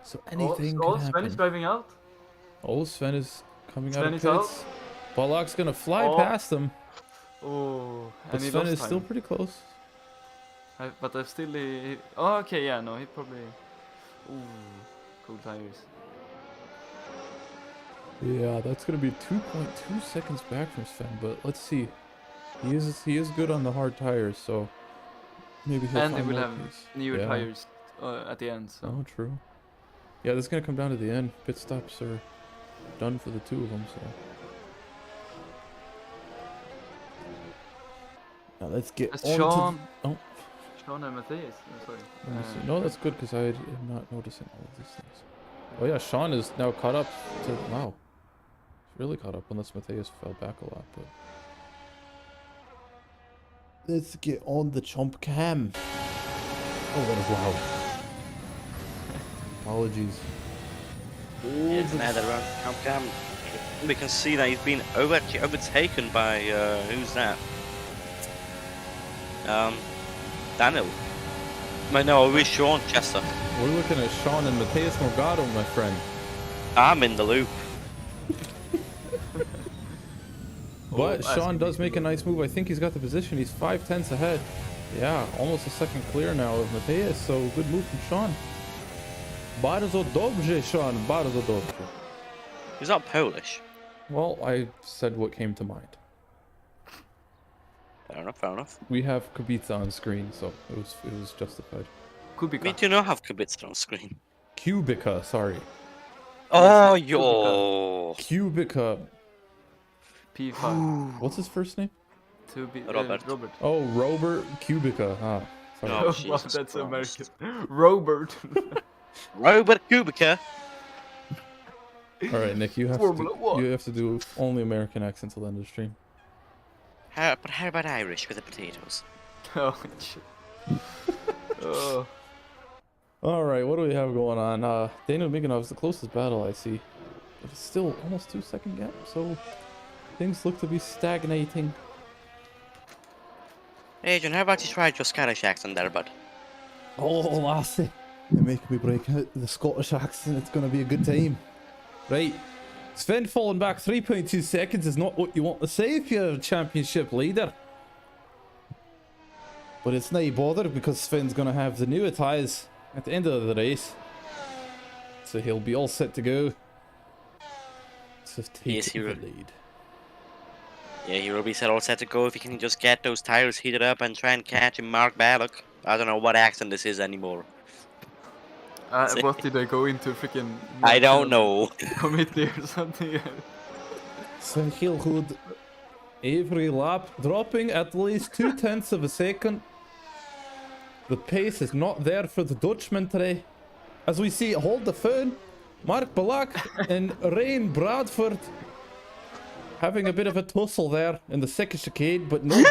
So anything could happen. Sven is driving out? Oh, Sven is coming out of Sven is pits. Balak's gonna fly past him. Oh, But Sven is still pretty close. But I've still... oh, okay, yeah, no, he probably... Ooh, cool tires. Yeah, that's gonna be 2.2 seconds back from Sven, but let's see. He is good on the hard tires, so maybe he'll And find they will more have pace. newer tires at the end, so... Oh, true. Yeah, this is gonna come down to the end. Pit stops are done for the two of them, so... Now let's get That's on Sean. to... Oh, Sean and Matthias. Oh, sorry. let me see. No, that's good because I am not noticing all of these things. Oh yeah, Sean is now caught up to... Wow. He's really caught up, unless Matthias fell back a lot, but... Let's get on the chomp cam. Oh, what a wow. Apologies. It's another run. We can see that he's been actually overtaken by who's that? Daniel. No, we're Sean Chester. We're looking at Sean and Matthias Morgado, my friend. I'm in the loop. But Oh, Sean does make a nice move. I think he's got the position. He's 5/10 ahead. Yeah, almost a second clear now of Matthias. So good move from Sean. Bardzo dobrze, Sean. Bardzo dobrze. He's not Polish. Well, I said what came to mind. Fair enough, fair enough. We have Kubica on screen, so it was justified. Kubica. We do not have Kubica on screen. Kubica, sorry. Oh, yo. Kubica. P5. What's his first name? Robert. Robert. Oh, Robert Kubica. Ah, sorry. Oh, Oh, wow, Jesus that's Christ. American. Robert. Robert Kubica. All right, Nick, you have Formula One. you have to do only American accents till the end of the stream. But how about Irish with the potatoes? Oh, shit. Oh. All right, what do we have going on? Daniel Miganov is the closest battle I see, but it's still almost 2-second gap, so things look to be stagnating. Adrian, how about you try your Scottish accent there, bud? Oh, lassie, you make me break out the Scottish accent. It's gonna be a good time. Right, Sven falling back 3.2 seconds is not what you want to say if you're a championship leader. But it's no bother because Sven's gonna have the new tyres at the end of the race. So he'll be all set to go. To take Yes, he the will. lead. Yeah, he will be all set to go if he can just get those tires heated up and try and catch him, Mark Ballock. I don't know what accent this is anymore. What did I go into? Freaking. I don't know. Committee or something. So he'll hold every lap, dropping at least 0.2 of a second. The pace is not there for the Dutchman today. As we see, hold the phone, Mark Balak and Rain Bradford having a bit of a tussle there in the second chicane, but no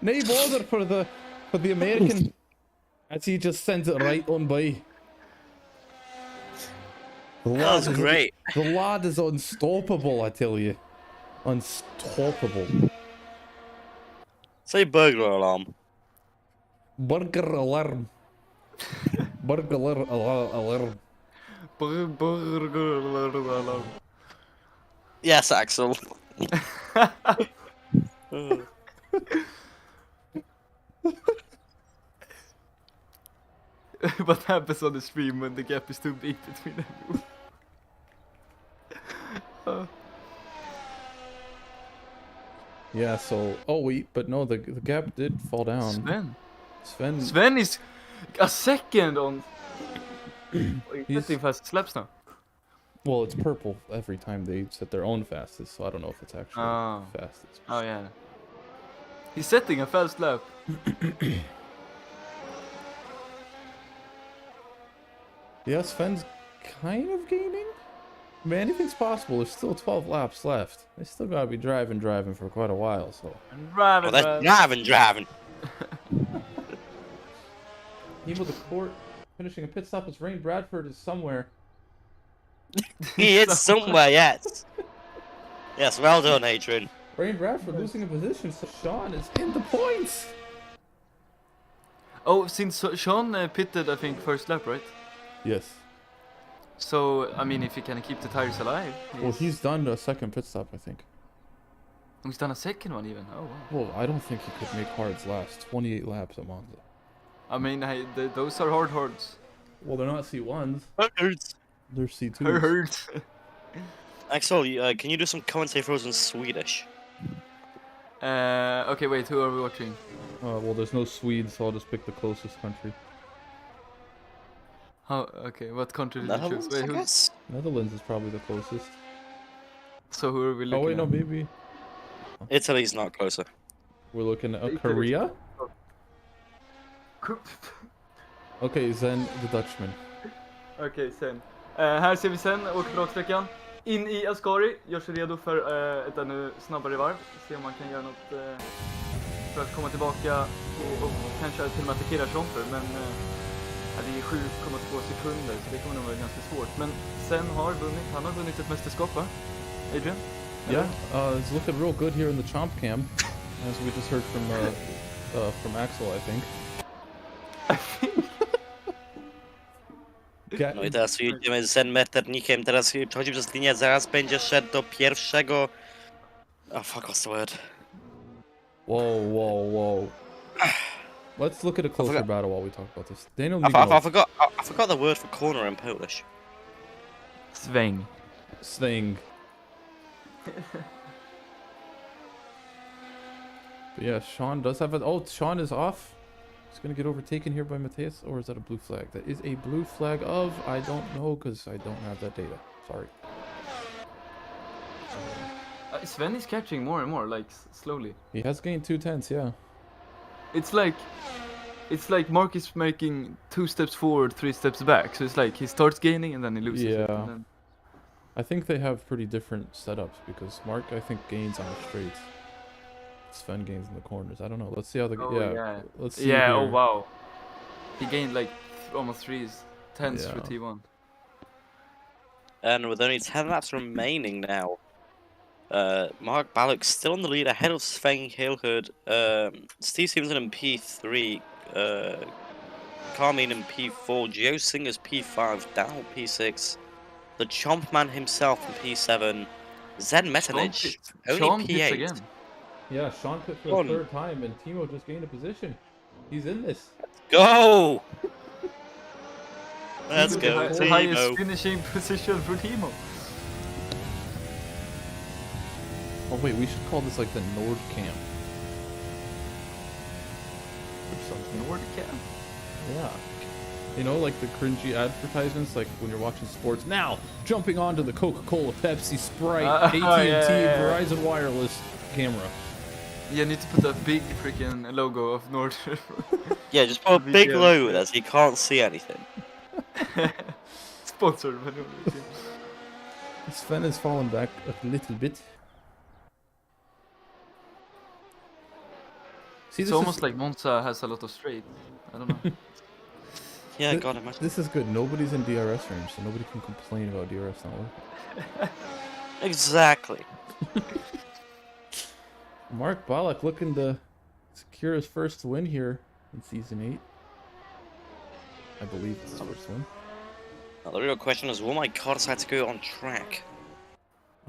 bother for the American as he just sends it right on by. That was great. The lad is unstoppable, I tell you. Unstoppable. Say burglar alarm. Burger alarm. Burglar alarm. Burger. Yes, Axel. What happens on the stream when the gap is too big between everyone? Yeah, so... Oh, wait, but no, the gap did fall down. Sven is a second on... He's He's- setting fast slaps now. Well, it's purple every time they set their own fastest, so I don't know if it's actually Oh. fastest. Oh yeah. He's setting a fast lap. Yeah, Sven's kind of gaining. I mean, anything's possible. There's still 12 laps left. They still gotta be driving for quite a while, so... And driving, Oh, that's driving. Team with the court finishing a pit stop as Rain Bradford is somewhere. He is somewhere, yes. Yes, well done, Adrian. Rain Bradford losing a position, so Sean is in the points. Oh, since Sean pitted, I think, first lap, right? Yes. So, I mean, if he can keep the tires alive. Well, he's done a second pit stop, I think. He's done a second one even. Oh, wow. Well, I don't think he could make hards last 28 laps at Monza. I mean, those are hards. Well, they're not C1s. Hurts. They're C2s. Hurts. Axel, can you do some commentary for us in Swedish? Okay, wait, who are we watching? Well, there's no Swedes, so I'll just pick the closest country. Okay, what country did you Netherlands, choose? Wait, I who? guess? Netherlands is probably the closest. So who are we looking Oh, wait, no, at? maybe. Italy's not closer. We're looking at Italy. Korea. Okay, Zen the Dutchman. Okej, sen. Här ser vi sen, åker på raksträckan. In i Ascari, gör sig redo för ett ännu snabbare varv. Se om man kan göra något för att komma tillbaka och kanske till och med attackera Schomper. Men det är 7,2 sekunder så det kommer nog vara ganska svårt. Men sen han har vunnit ett mästerskap, va? Adrian? Yeah, it's looking real good here in the Chomp Cam, as we just heard from Axel, I think. No i teraz jedziemy z Zen Metternichem, teraz przechodzi przez linię, zaraz będzie szedł do pierwszego... Oh fuck, what's the word? Whoa. Let's look at a closer battle while we talk about this. Daniel I forgot the word for corner in Polish. Sväng. But yeah, Sean does have oh, Sean is off. He's gonna get overtaken here by Matthias, or is that a blue flag? That is a blue flag of, I don't know, because I don't have that data. Sorry. Sven is catching more and more, like slowly. He has gained 2/10, yeah. It's like Mark is making 2 steps forward, 3 steps back. So it's like he starts gaining and then he loses it. Yeah. And then... I think they have pretty different setups, because Mark, I think, gains on the straights. Sven gains in the corners. I don't know. Let's see how the Let's see. Yeah. here. Oh wow. He gained like almost 3 tenths for Yeah. T1. And with only 10 laps remaining now, Mark Ballock's still on the lead ahead of Sven Hilherd, Steve Stevenson in P3, Carmine in P4, Joe Singer's P5, Daniel P6, the Chomp Man himself in P7, Zen Metternich only P8. Again. Yeah, Sean pit for the 3rd time, and Timo just gained a position. He's in this. Go! Let's go, The highest Timo. finishing position for Timo. Oh wait, we should call this like the Nord Camp. Or something. Nordcam? Yeah. You know, like the cringy advertisements, like when you're watching sports. Now, jumping onto the Coca-Cola, Pepsi, Sprite, AT&T, yeah. Verizon Wireless camera. Yeah, need to put a big freaking logo of Nord. Yeah, just put a big Yeah. logo there so you can't see anything. Sponsored by Nord. Sven has fallen back a little bit. See, It's almost like Monza has a lot of straight. I don't know. Yeah, God, imagine. This is good. Nobody's in DRS range, so nobody can complain about DRS not working. Exactly. Mark Ballock looking to secure his first win here in Season 8. I believe it's his first win. Now, the real question is, will my car decide to go on track?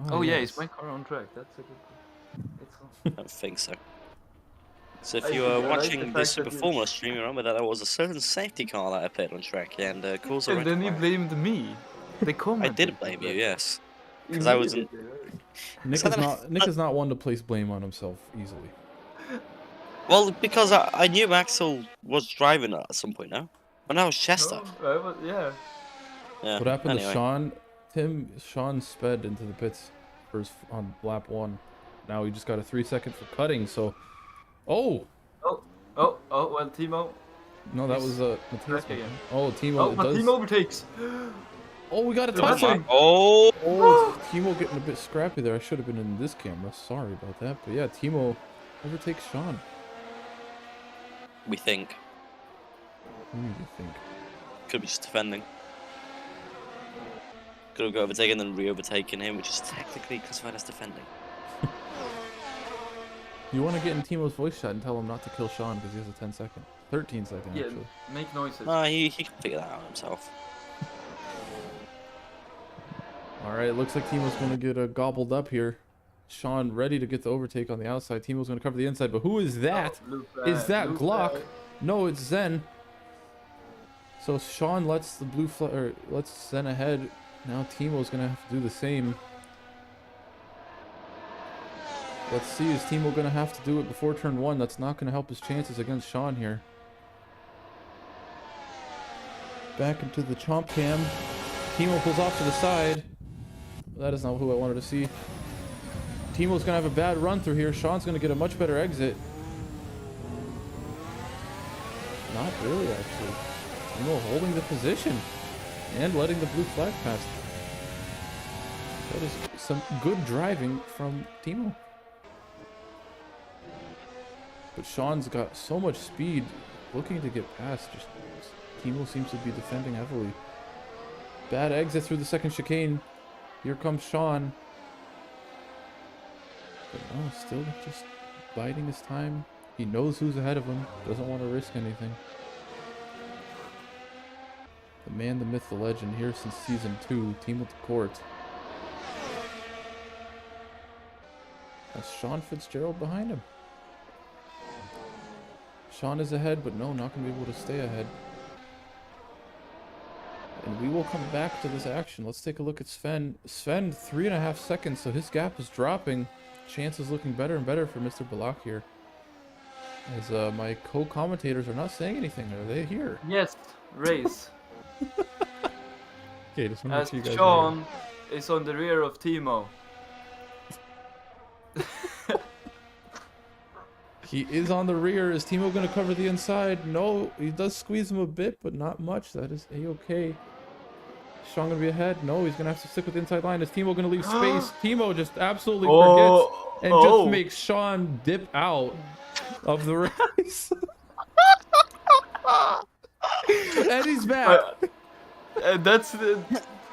Oh yeah, yes. is my car on track? That's a good question. I don't think so. So if I you think were I like watching the this fact that Performer stream, you remember that there was a certain safety car that appeared on track and caused a And then you wreck. blamed me. They I commented. did blame you, yes. 'Cause I wasn't- Nick is not one to place blame on himself easily. Well, because I knew Axel was driving at some point now. But now it's Chester. No, yeah. Yeah. What happened anyway. to Sean? Sean sped into the pits first on lap 1. Now he just got a 3-second for cutting, so... Oh! Well, Timo. No, that was Matthias. Back again. Oh, Timo, Oh, it but does... Timo overtakes. Oh, we got a Oh touch my- on! Oh! Oh, Timo getting a bit scrappy there. I should have been in this camera. Sorry about that. But yeah, Timo overtakes Sean. We think. Who do you think? Could be just defending. Could have got overtaken and re-overtaken him, which is technically classified as defending. You want to get in Timo's voice chat and tell him not to kill Sean because he has a 10-second. 13-second, Yeah, actually. make noises. Nah, he can figure that out himself. Alright, looks like Timo's going to get gobbled up here. Sean ready to get the overtake on the outside. Timo's going to cover the inside, but who is that? Blue Is that blue Glock? flag. No, it's Zen. So Sean lets the blue flag, or lets Zen ahead. Now Timo's going to have to do the same. Let's see, is Timo going to have to do it before turn 1? That's not going to help his chances against Sean here. Back into the chomp cam. Timo pulls off to the side. That is not who I wanted to see. Timo's going to have a bad run through here. Sean's going to get a much better exit. Not really, actually. Timo holding the position and letting the blue flag pass. That is some good driving from Timo. But Sean's got so much speed, looking to get past. Just Timo seems to be defending heavily. Bad exit through the second chicane. Here comes Sean. But no, still just biding his time. He knows who's ahead of him. Doesn't want to risk anything. The man, the myth, the legend, here since season 2, Timo to court. That's Sean Fitzgerald behind him. Sean is ahead, but no, not going to be able to stay ahead. And we will come back to this action. Let's take a look at Sven. Sven, 3.5 seconds, so his gap is dropping. Chance is looking better and better for Mr. Balak here. As my co-commentators are not saying anything. Are they here? Yes, race. Okay, just want to As make sure you guys Sean is on the rear of Timo. He is on the rear. Is Timo going to cover the inside? No, he does squeeze him a bit, but not much. That is a-okay. Sean going to be ahead? No, he's going to have to stick with the inside line. Is Timo going to leave space? Timo just absolutely forgets and just makes Sean dip out of the race. And he's back. That's the...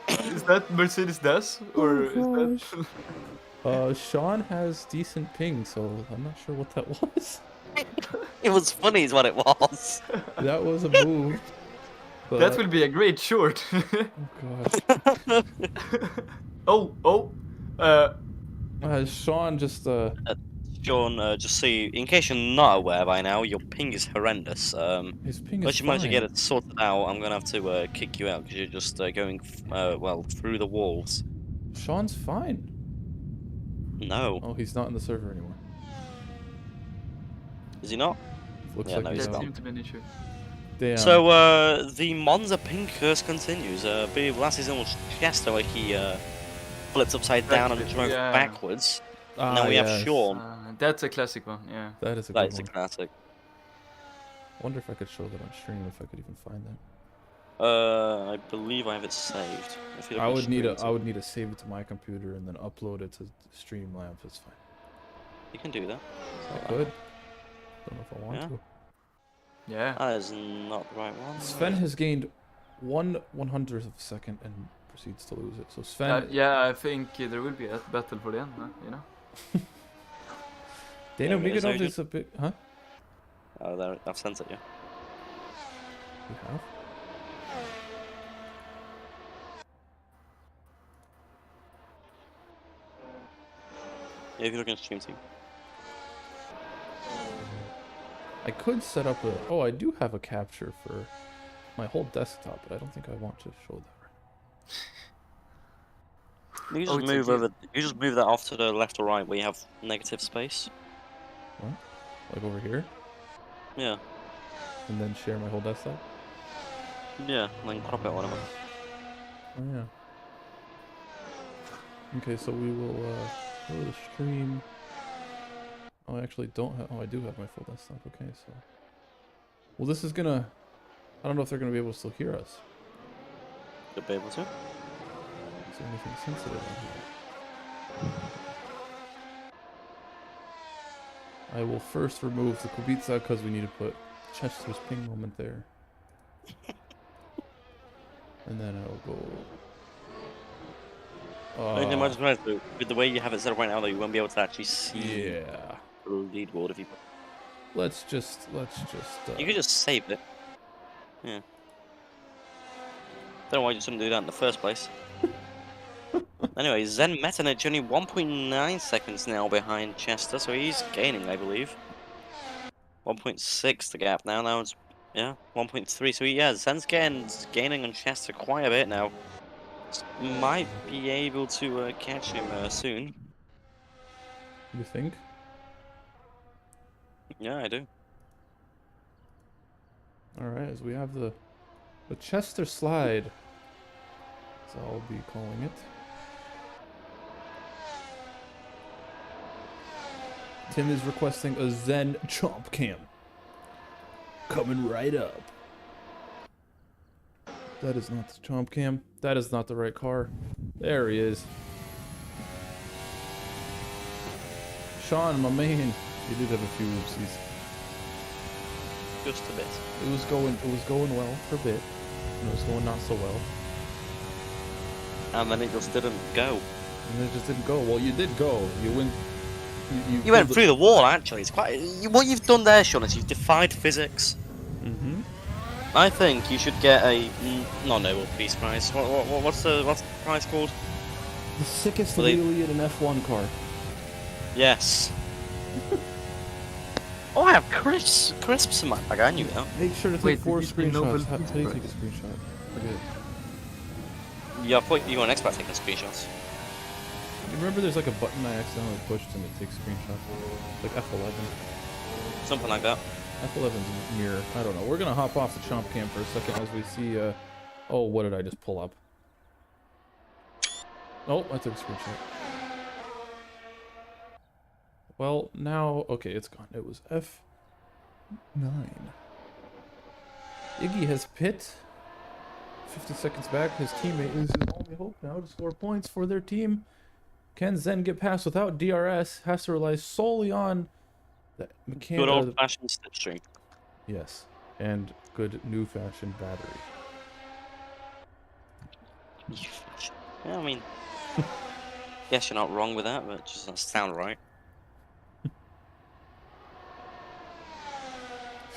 Is that Mercedes Des? Or is that... Sean has decent ping, so I'm not sure what that was. It was funny is what it was. That was a move. But... That will be a great short. Oh, God. Sean just Sean, just so you, in case you're not aware by now, your ping is horrendous. his ping is Unless you manage to fine. get it sorted out, I'm gonna have to kick you out because you're just going, well, through the walls. Sean's fine. No. Oh, he's not in the server anymore. Is he not? Looks Yeah, like no, he's he's That out. not. seemed to be an issue. Damn. So, the Monza ping curse continues. Last season was Chester, like he flipped upside down and drove Yeah. backwards. Now we have yes. Sean. That's a classic one, yeah. That is a That good is a one. classic. Wonder if I could show that on stream, if I could even find that. I believe I have it saved. If you look I on would need screen, to save it to my computer and then upload it to Streamlabs. That's fine. You can do that. I could. Don't know if I want Yeah. to. Yeah. That is not the right one. Sven has gained 1/100th of a second and proceeds to lose it. So Sven, Yeah, I think there will be a battle for the end, you know? Dana Yeah, so Miganov you- is a bit, huh? Oh, there, I've sent it, yeah. You have? Yeah, if you look in stream team. I could set up a. Oh, I do have a capture for my whole desktop, but I don't think I want to show that right. You Oh, just it's a move game. over. You just move that off to the left or right where you have negative space. Like over here, Yeah, and then share my whole desktop. yeah, and then crop it or whatever. Oh yeah. Okay, so we will go to the stream. Oh, I actually don't have. Oh, I do have my full desktop. Okay, so. Well, this is gonna. I don't know if they're gonna be able to still hear us. You'll be able to. Is there anything sensitive on here? I will first remove the Kubica because we need to put Chester's ping moment there. And then I'll go. I think I just realized that with the way you have it set up right now, though, you won't be able to actually see Yeah. the leaderboard if you. Let's just. You could just save it. Yeah. Don't know why you just didn't do that in the first place. Anyway, Zen Metanich only 1.9 seconds now behind Chester, so he's gaining, I believe. 1.6 the gap now. Now it's, yeah, 1.3. So yeah, Zen's gaining on Chester quite a bit now. Might be able to catch him soon. You think? Yeah, I do. All right, as we have the Chester slide, as I'll be calling it. Tim is requesting a Zen chomp cam. Coming right up. That is not the Chomp Cam. That is not the right car. There he is. Sean, my man. You did have a few oopsies. Just a bit. It was going well for a bit. And it was going not so well. And then it just didn't go. And it just didn't go. Well, you did go. You went. You went through the wall, actually. It's quite. What you've done there, Sean, is you've defied physics. Mm-hmm. I think you should get a non-Nobel Peace Prize. What's the prize called? The sickest Well, wheelie in an F1 car. Yes. Oh, I have crisps in my bag. I knew that. Make sure to take Wait, 4 did you say Nobel screenshots. How Peace do you Prize? take a screenshot? Look at it. Yeah, I thought you were an expert at taking screenshots. You remember there's like a button I accidentally pushed and it takes screenshots? Like F11. Something like that. F11's mirror. I don't know. We're gonna hop off the Chomp Cam for a second as we see, oh, what did I just pull up? Oh, I took a screenshot. Well, now, okay, it's gone. It was F9. Iggy has pit. 50 seconds back. His teammate is his only hope now to score points for their team. Can Zen get past without DRS? Has to rely solely on the Good old-fashioned slipstream. Yes, and good new-fashioned battery. Yeah, I mean, guess you're not wrong with that, but it just doesn't sound right.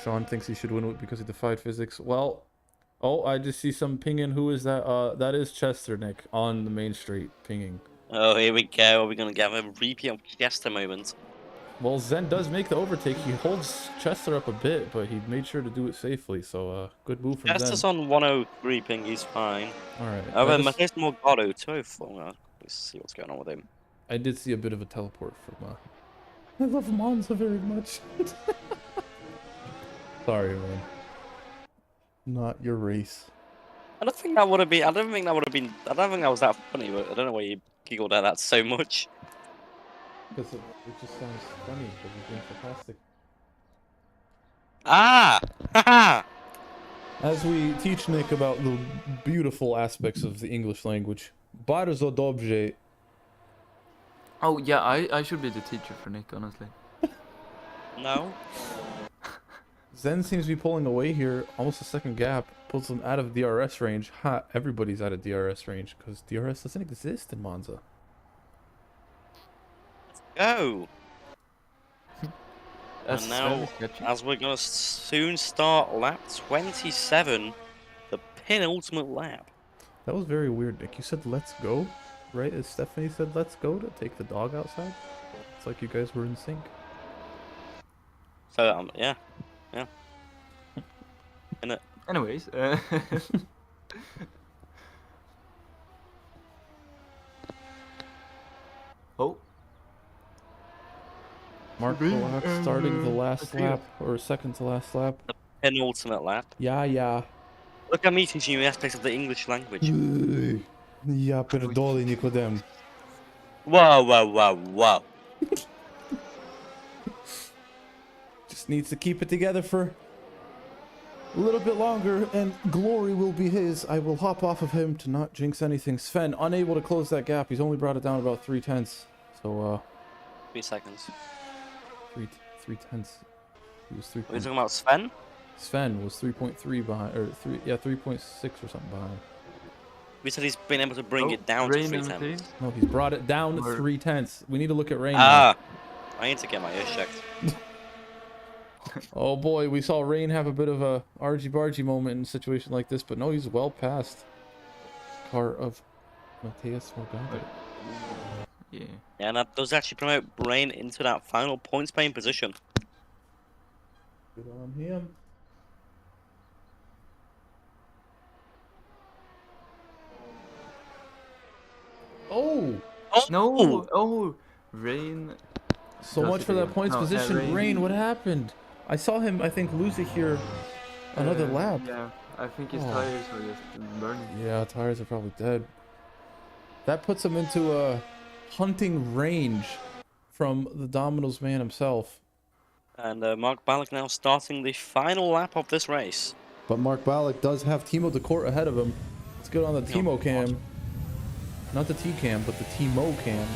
Sean thinks he should win it because he defied physics. Well, oh, I just see some pinging. Who is that? That is Chester, Nick, on the main street, pinging. Oh, here we go. Are we going to get a repeat of Chester moment? Well, Zen does make the overtake. He holds Chester up a bit, but he made sure to do it safely. So, good move from Chester's Zen. on 103 ping. He's fine. All right. Mateus Morgado 204. Let's see what's going on with him. I did see a bit of a teleport from. I love Monza very much. Sorry, man. Not your race. I don't think that would have been. I don't think that was that funny. But I don't know why you giggled at that so much. Because it just sounds funny because you're being sarcastic. Ah! Haha! As we teach Nick about the beautiful aspects of the English language, bardzo dobrze. Oh yeah, I should be the teacher for Nick, honestly. No. Zen seems to be pulling away here, almost a second gap, pulls him out of DRS range. Ha, everybody's out of DRS range because DRS doesn't exist in Monza. Go. That's And now, sketchy. as we're gonna soon start lap 27, the penultimate lap. That was very weird, Nick. You said let's go, right? As Stephanie said let's go to take the dog outside. It's like you guys were in sync. So yeah. In it. Anyways, oh, Mark Polak starting the last lap, or second to last lap. Penultimate lap. Yeah. Look at me teaching you aspects of the English language. Ja pierdolę, Nikodem. Whoa. Just needs to keep it together for a little bit longer, and glory will be his. I will hop off of him to not jinx anything. Sven, unable to close that gap. He's only brought it down about 3/10. So, 3 seconds. 3/10. He was 3. Are we talking about Sven? Sven was 3.3 behind, or 3.6 or something behind. We said he's been able to bring it down to Rain 3 in the tenths. team. No, he's brought it down to Or- 3/10. We need to look at Rain. Ah! I need to get my ears checked. Oh boy, we saw Rain have a bit of a argy-bargy moment in a situation like this, but no, he's well past car of Mateus Morgado. Yeah. Yeah, and that does actually promote Brain into that final points paying position. Good on him. Oh! No. Oh, Rain. So Does much it for that again. points No, position. Rain. Rain, what happened? I saw him, I think, lose it here another lap. Yeah, I think his Oh. tires were just burning. Yeah, tires are probably dead. That puts him into a hunting range from the Domino's man himself. And Mark Balak now starting the final lap of this race. But Mark Ballack does have Timo Decourt ahead of him. Let's get on the Timo cam. Not the T-Cam, but the T-Mo cam.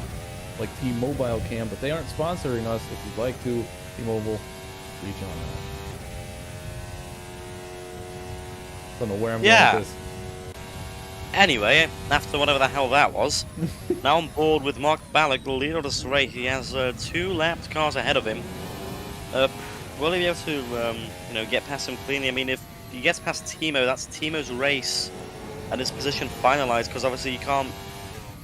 Like T-Mobile cam, but they aren't sponsoring us. If you'd like to, T-Mobile, reach on that. Don't know where I'm going with this. Anyway, after whatever the hell that was, now on board with Mark Balak, the leader of this race. He has 2 lapped cars ahead of him. Will he be able to, get past him cleanly? I mean, if he gets past Timo, that's Timo's race and his position finalized. Because obviously you can't,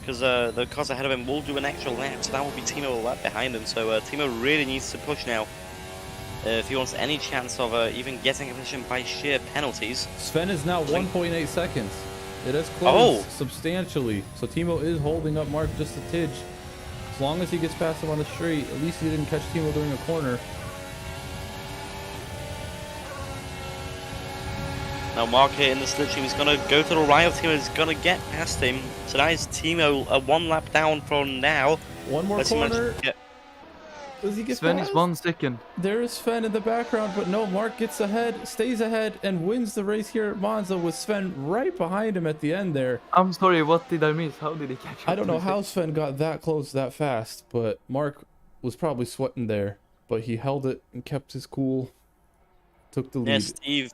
because the cars ahead of him will do an extra lap, so that will be Timo a lap behind him. So Timo really needs to push now if he wants any chance of even getting a position by sheer penalties. Sven is now 1.8 seconds. It has closed substantially. So Timo is holding up Mark just a tidge. As long as he gets past him on the straight, at least he didn't catch Timo during a corner. Now Mark here in the slipstream is going to go to the right of Timo, is going to get past him. So that is Timo 1 lap down from now. One more corner. Does he get Sven past? is 1 second. There is Sven in the background, but no, Mark gets ahead, stays ahead, and wins the race here at Monza with Sven right behind him at the end there. I'm sorry, what did I miss? How did he catch up? I don't know how Sven got that close that fast, but Mark was probably sweating there, but he held it and kept his cool, took the lead. Yeah, Steve.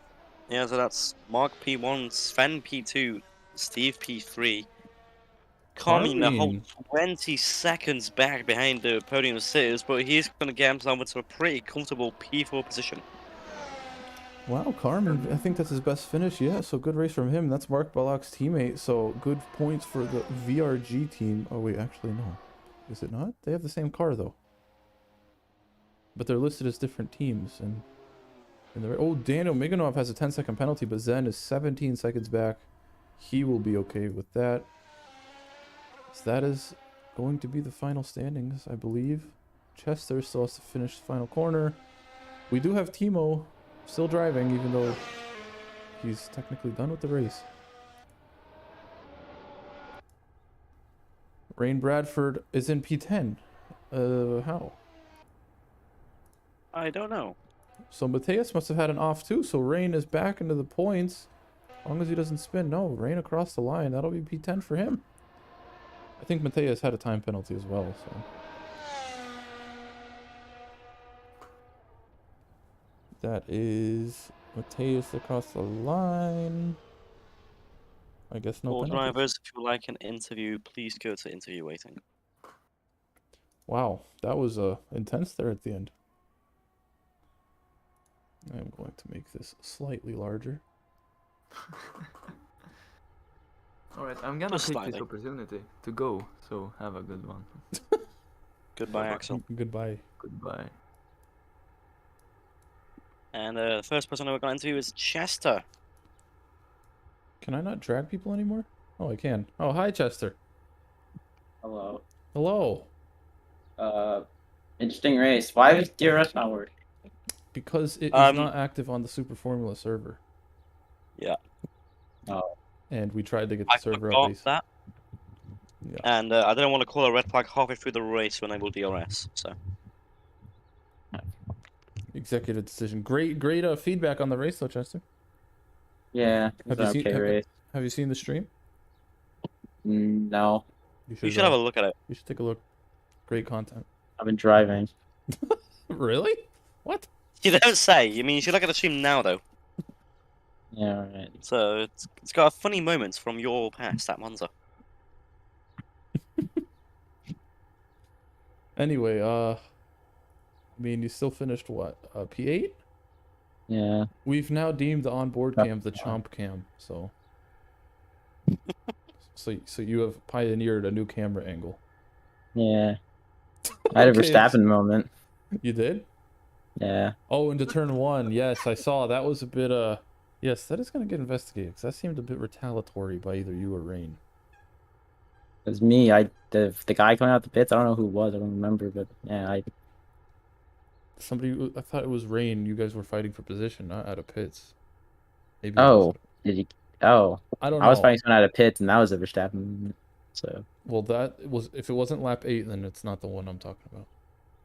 Yeah, so that's Mark P1, Sven P2, Steve P3. Coming the whole 20 seconds back behind the podium sitters, but he's going to get himself into a pretty comfortable P4 position. Wow, Carmen, I think that's his best finish yet, so good race from him. That's Mark Balak's teammate, so good points for the VRG team. Oh wait, actually no. Is it not? They have the same car though. But they're listed as different teams. And Daniel Miganov has a 10-second penalty, but Zen is 17 seconds back. He will be okay with that. So that is going to be the final standings, I believe. Chester still has to finish the final corner. We do have Timo still driving, even though he's technically done with the race. Rain Bradford is in P10. How? I don't know. So Mateus must have had an off too, so Rain is back into the points. As long as he doesn't spin. No, Rain across the line. That'll be P10 for him. I think Mateus had a time penalty as well, so. That is Mateus across the line. I guess no penalties. Drivers, if you would like an interview, please go to interview waiting. Wow, that was intense there at the end. I'm going to make this slightly larger. Alright, I'm gonna take this opportunity to go, so have a good one. Goodbye, Axel. Goodbye. Goodbye. And the first person we're going to interview is Chester. Can I not drag people anymore? Oh, I can. Oh, hi, Chester. Hello. Hello. Interesting race. Why is DRS not working? Because it is not active on the Super Formula server. Yeah. Oh. And we tried to get the server up. That. Yeah. And I didn't want to call a red flag halfway through the race when I will DRS. So. Executive decision. Great feedback on the race, though, Chester. Yeah. Have you seen the stream? No. You should have a look at it. You should take a look. Great content. I've been driving. Really? What? You don't say. You mean you should look at the stream now, though. Yeah, right. So it's got funny moments from your past at Monza. Anyway, I mean, you still finished what? P8? Yeah. We've now deemed the onboard cam the chomp cam, so. so you have pioneered a new camera angle. Yeah. I had a Verstappen moment. You did? Yeah. Oh, into turn 1. Yes, I saw. That was a bit, yes, that is going to get investigated, because that seemed a bit retaliatory by either you or Rain. It was me. The guy coming out the pits, I don't know who it was. I don't remember, but yeah, I thought it was Rain. You guys were fighting for position, not out of pits. Maybe. Oh, did you? Oh, I don't know. I was fighting someone out of pits, and that was a Verstappen. So. Well, that was if it wasn't lap 8, then it's not the one I'm talking about.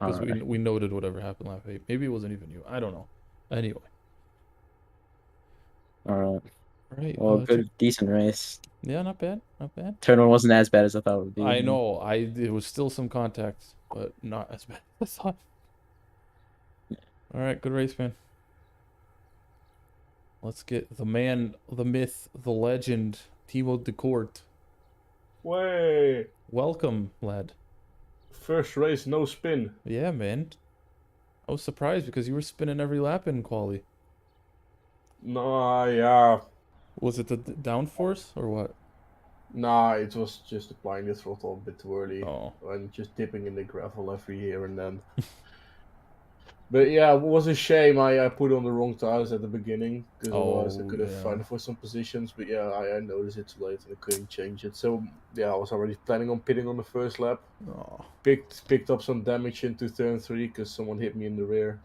because Alright. we noted whatever happened lap 8. Maybe it wasn't even you. I don't know. Anyway. Alright. All right. Well, good, decent race. Yeah, not bad. Not bad. Turn one wasn't as bad as I thought it would be. I know. It was still some contact, but not as bad as I thought. All right, good race, man. Let's get the man, the myth, the legend, Thibaut de Court. Way. Welcome, lad. First race, no spin. Yeah, man. I was surprised because you were spinning every lap in quali. Nah, yeah. Was it the downforce or what? Nah, it was just applying the throttle a bit too early. Oh. And just dipping in the gravel every here and then. But yeah, it was a shame I put on the wrong tires at the beginning. Because otherwise I could have found for some positions. But yeah, I noticed it too late and I couldn't change it. So yeah, I was already planning on pitting on the first lap. Oh. Picked up some damage into turn 3 because someone hit me in the rear.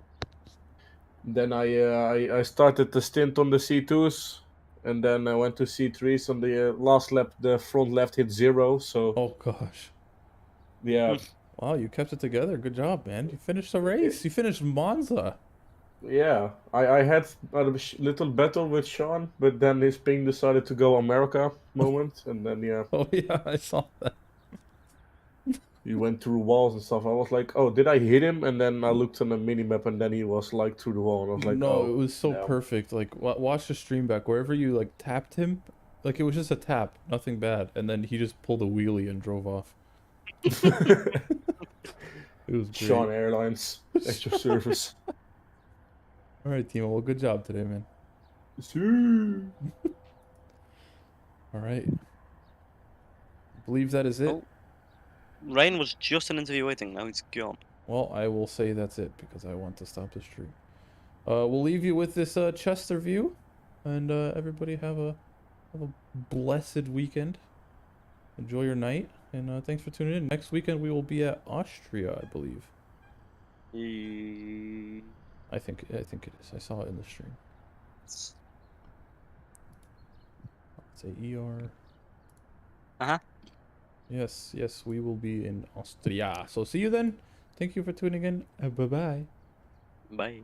Then I started the stint on the C2s. And then I went to C3s. On the last lap, the front left hit 0. So Oh gosh. yeah. Wow, you kept it together. Good job, man. You finished the race. You finished Monza. Yeah, I had a little battle with Sean, but then his ping decided to go America moment, and then yeah, Oh yeah, I saw that. he went through walls and stuff. I was like, oh, did I hit him? And then I looked on the minimap, and then he was like through the wall, and I was like, No, oh, it was so no. perfect. Like, watch the stream back. Wherever you like tapped him, like it was just a tap, nothing bad, and then he just pulled a wheelie and drove off. It was great. Sean Airlines, extra service. All right, Timo. Well, good job today, man. All right. I believe that is it. Oh. Rain was just an interview waiting. Now he's gone. Well, I will say that's it because I want to stop the stream. We'll leave you with this Chester view, and everybody have a blessed weekend. Enjoy your night, and thanks for tuning in. Next weekend we will be at Austria, I believe. I think it is. I saw it in the stream. Let's say ER. Uh-huh. Yes, we will be in Austria. So see you then. Thank you for tuning in. Bye-bye. Bye.